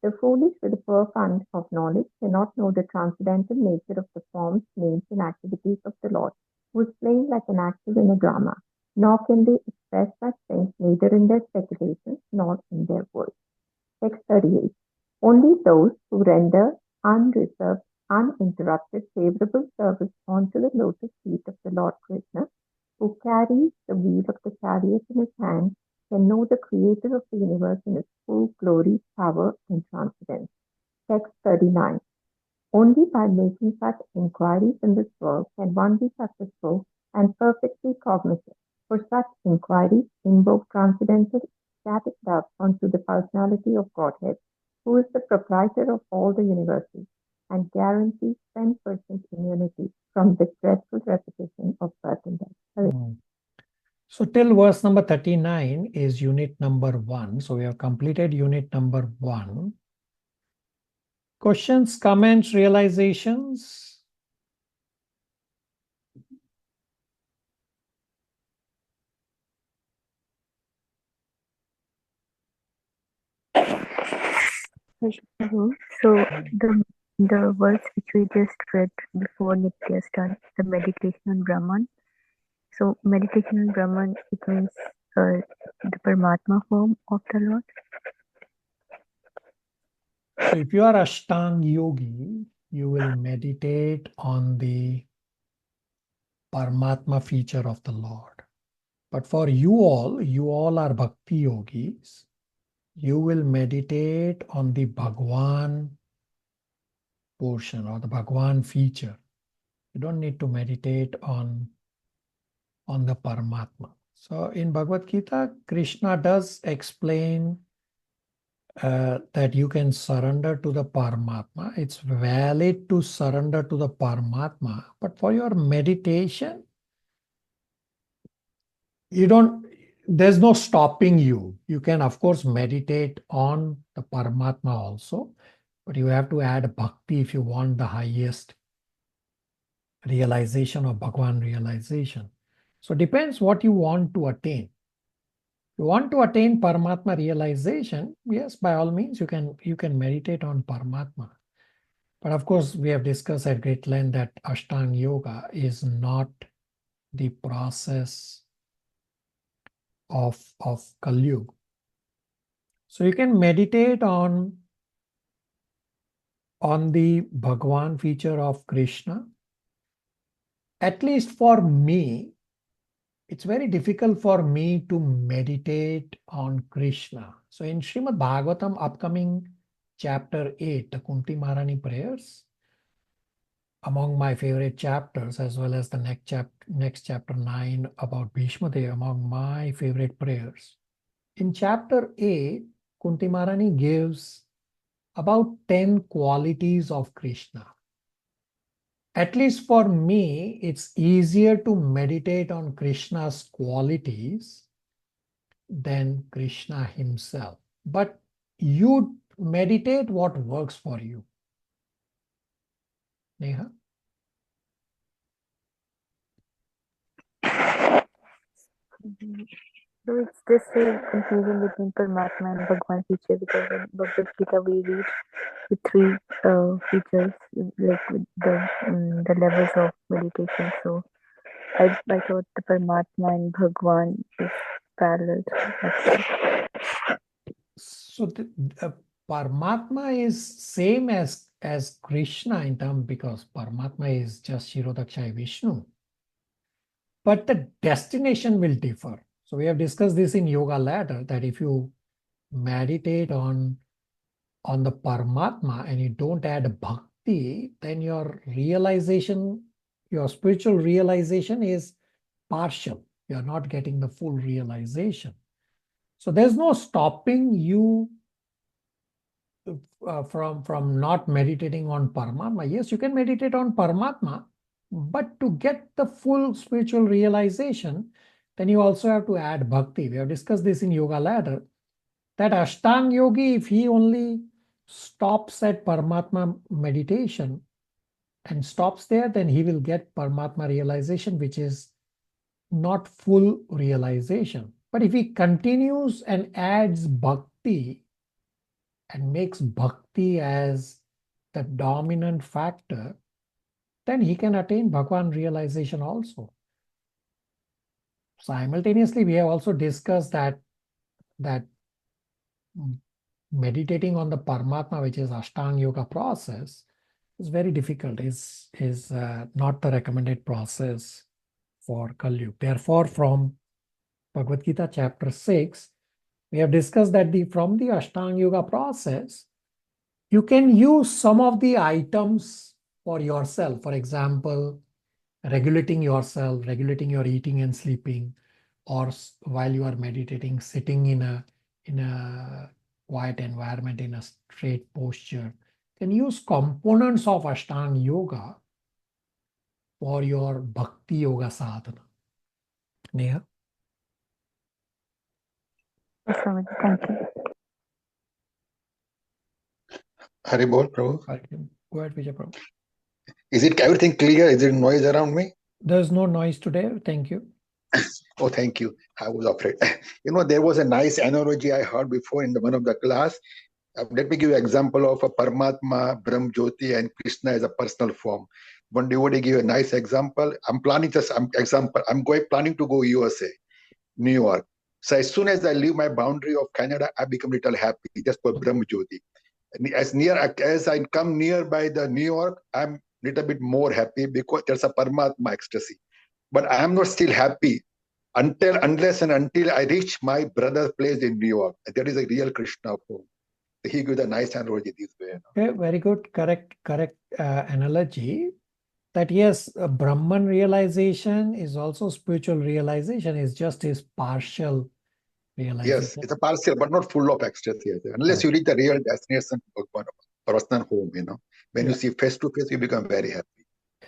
The foolish with the poor fund of knowledge cannot know the transcendental nature of the forms, names, and activities of the Lord, who is playing like an actor in a drama, nor can they express such things neither in their speculations nor in their words. Text 38. Only those who render unreserved, uninterrupted, favorable service onto the lotus feet of the Lord Krishna, who carries the wheel of the chariot in his hand, can know the creator of the universe in his full glory, power, and transcendence. Text 39. Only by making such inquiries in this world can one be successful and perfectly cognizant. For such inquiries invoke transcendental ecstatic love onto the personality of Godhead, who is the proprietor of all the universes, and guarantees 10% immunity from the dreadful repetition of birth and death. So till verse number 39 is unit number 1. So we have completed unit number 1. Questions, comments, realizations? So the words which we just read before Nitya started, the meditation on Brahman. So meditation on Brahman, it means the Paramatma form of the Lord. So if you are Ashtanga Yogi, you will meditate on the Paramatma feature of the Lord. But for you all are Bhakti Yogis, you will meditate on the Bhagwan portion or the Bhagwan feature. You don't need to meditate on the Paramatma. So in Bhagavad Gita, Krishna does explain that you can surrender to the Paramatma. It's valid to surrender to the Paramatma, but for your meditation, there's no stopping you. You can, of course, meditate on the Paramatma also, but you have to add bhakti if you want the highest realization or Bhagwan realization. So it depends what you want to attain. If you want to attain Paramatma realization, yes, by all means, you can meditate on Paramatma. But of course, we have discussed at great length that Ashtanga Yoga is not the process of Kali Yuga. So you can meditate on the Bhagwan feature of Krishna. At least for me, it's very difficult for me to meditate on Krishna. So in Srimad Bhagavatam, upcoming chapter 8, the Kunti Maharani prayers, among my favorite chapters, as well as the next chapter 9 about Bhishma Dev, among my favorite prayers. In chapter 8, Kunti Maharani gives about 10 qualities of Krishna. At least for me, it's easier to meditate on Krishna's qualities than Krishna himself. But you meditate what works for you. Neha? So it's just a confusion between Paramatma and Bhagwan feature, because in Bhagavad Gita we read the three features, like with the levels of meditation. So I thought the Paramatma and Bhagwan is parallel. So the Paramatma is same as Krishna in terms, because Paramatma is just Shirodakshaya Vishnu. But the destination will differ. So we have discussed this in Yoga Ladder, that if you meditate on the Paramatma and you don't add bhakti, then your realization, your spiritual realization is partial. You're not getting the full realization. So there's no stopping you from not meditating on Paramatma. Yes, you can meditate on Paramatma, but to get the full spiritual realization, then you also have to add bhakti. We have discussed this in Yoga Ladder, that Ashtanga Yogi, if he only stops at Paramatma meditation and stops there, then he will get Paramatma realization, which is not full realization. But if he continues and adds bhakti and makes bhakti as the dominant factor, then he can attain Bhagwan realization also. Simultaneously, we have also discussed that meditating on the Paramatma, which is Ashtanga Yoga process, is very difficult, is not the recommended process for Kali Yuga. Therefore, from Bhagavad Gita chapter 6, we have discussed that from the Ashtanga Yoga process, you can use some of the items for yourself. For example, regulating yourself, regulating your eating and sleeping, or while you are meditating, sitting in a quiet environment, in a straight posture. You can use components of Ashtanga Yoga for your Bhakti Yoga sadhana. Neha? Yes, Swamiji, thank you. Hari Bol, Prabhu. Go ahead, Vijay Prabhu. Is it everything clear? Is there noise around me? There's no noise today. Thank you. Oh, thank you. I was afraid. There was a nice analogy I heard before in one of the class. Let me give you an example of a Paramatma, Brahm Jyoti, and Krishna as a personal form. One devotee gave a nice example. I'm planning planning to go USA, New York. So as soon as I leave my boundary of Canada, I become a little happy just for Brahm Jyoti. As I come nearby the New York, I'm a little bit more happy because there's a Paramatma ecstasy. But I am not still happy unless and until I reach my brother's place in New York. That is a real Krishna form. He gives a nice analogy this way. Okay, very good, correct analogy. That yes, Brahman realization is also spiritual realization, is just his partial realization. Yes, it's a partial, but not full of ecstasy. Unless you reach the real destination, personal home, when you see face to face, you become very happy.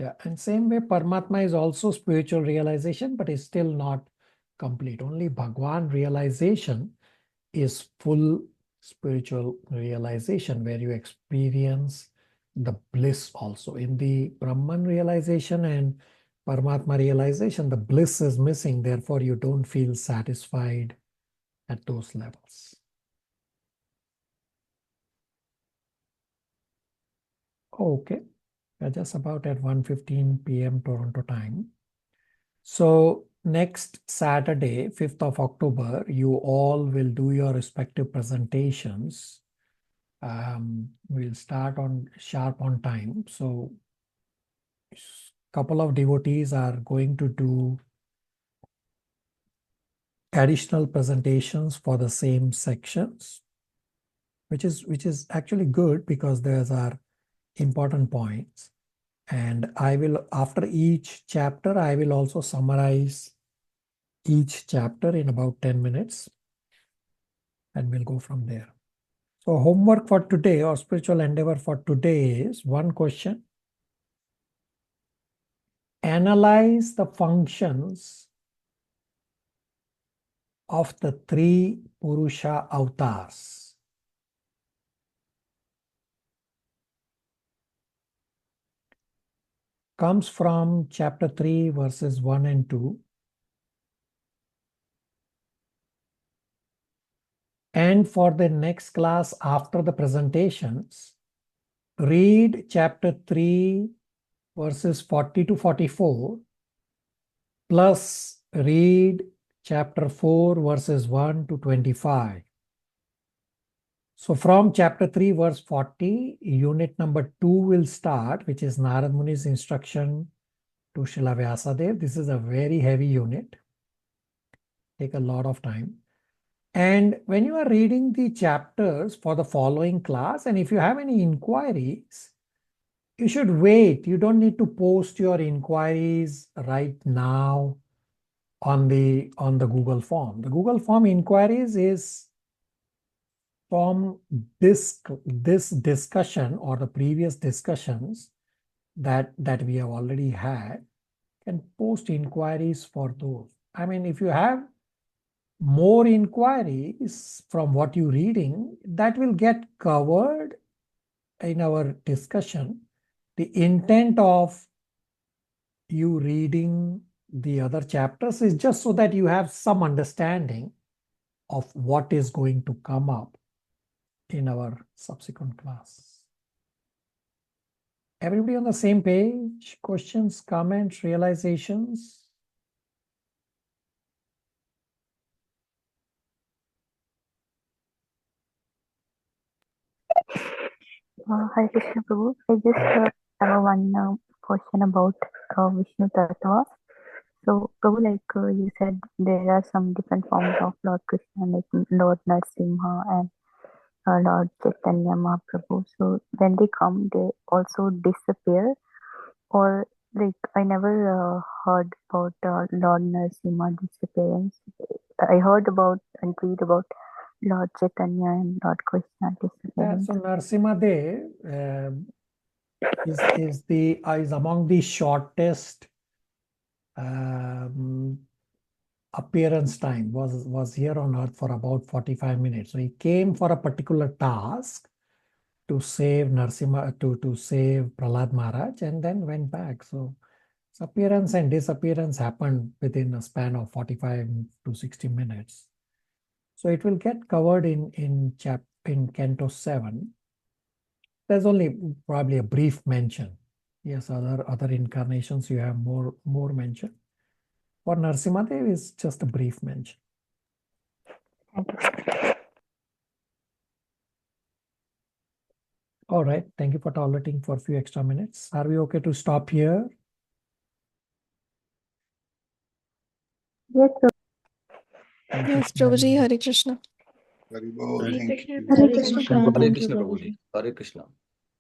Yeah, and same way, Paramatma is also spiritual realization, but is still not complete. Only Bhagwan realization is full spiritual realization, where you experience the bliss also. In the Brahman realization and Paramatma realization, the bliss is missing. Therefore, you don't feel satisfied at those levels. Okay, we're just about at 1:15 p.m. Toronto time. So next Saturday, 5th of October, you all will do your respective presentations. We'll start on sharp on time. So couple of devotees are going to do additional presentations for the same sections, which is actually good because those are important points. And I will, after each chapter, I will also summarize each chapter in about 10 minutes, and we'll go from there. So homework for today or spiritual endeavor for today is one question. Analyze the functions of the three Purusha avatars. Comes from chapter 3, verses 1 and 2. And for the next class after the presentations, read chapter 3, verses 40 to 44, plus read chapter 4, verses 1 to 25. So from chapter 3, verse 40, unit number 2 will start, which is Narad Muni's instruction to Srila Vyasadeva. This is a very heavy unit. Take a lot of time. And when you are reading the chapters for the following class, and if you have any inquiries, you should wait. You don't need to post your inquiries right now on the Google form. The Google form inquiries is from this discussion or the previous discussions that we have already had. Can post inquiries for those. I mean, if you have more inquiries from what you're reading, that will get covered in our discussion. The intent of you reading the other chapters is just so that you have some understanding of what is going to come up in our subsequent class. Everybody on the same page? Questions, comments, realizations? Hare Krishna Prabhu. I just have one question about Vishnu Tattva. So, Prabhu, like you said, there are some different forms of Lord Krishna, like Lord Narasimha and Lord Chaitanya Mahaprabhu. So, when they come, they also disappear, or like I never heard about Lord Narasimha disappearance. I heard about and read about Lord Chaitanya and Lord Krishna disappearance. So Narasimha Dev is among the shortest appearance time. Was here on earth for about 45 minutes. So he came for a particular task to save Narasimha, to save Prahlad Maharaj, and then went back. So his appearance and disappearance happened within a span of 45 to 60 minutes. So it will get covered in Canto 7. There's only probably a brief mention. Yes, other incarnations you have more mention. For Narasimha Dev is just a brief mention. Thank you. All right. Thank you for tolerating for a few extra minutes. Are we okay to stop here? Yes, sir. Yes, Prabhuji, Hare Krishna. Very well. Hare Thank you. Krishna. Hare Krishna. Hare Thank you, Krishna, Prabhuji. Prabhuji. Hare Krishna.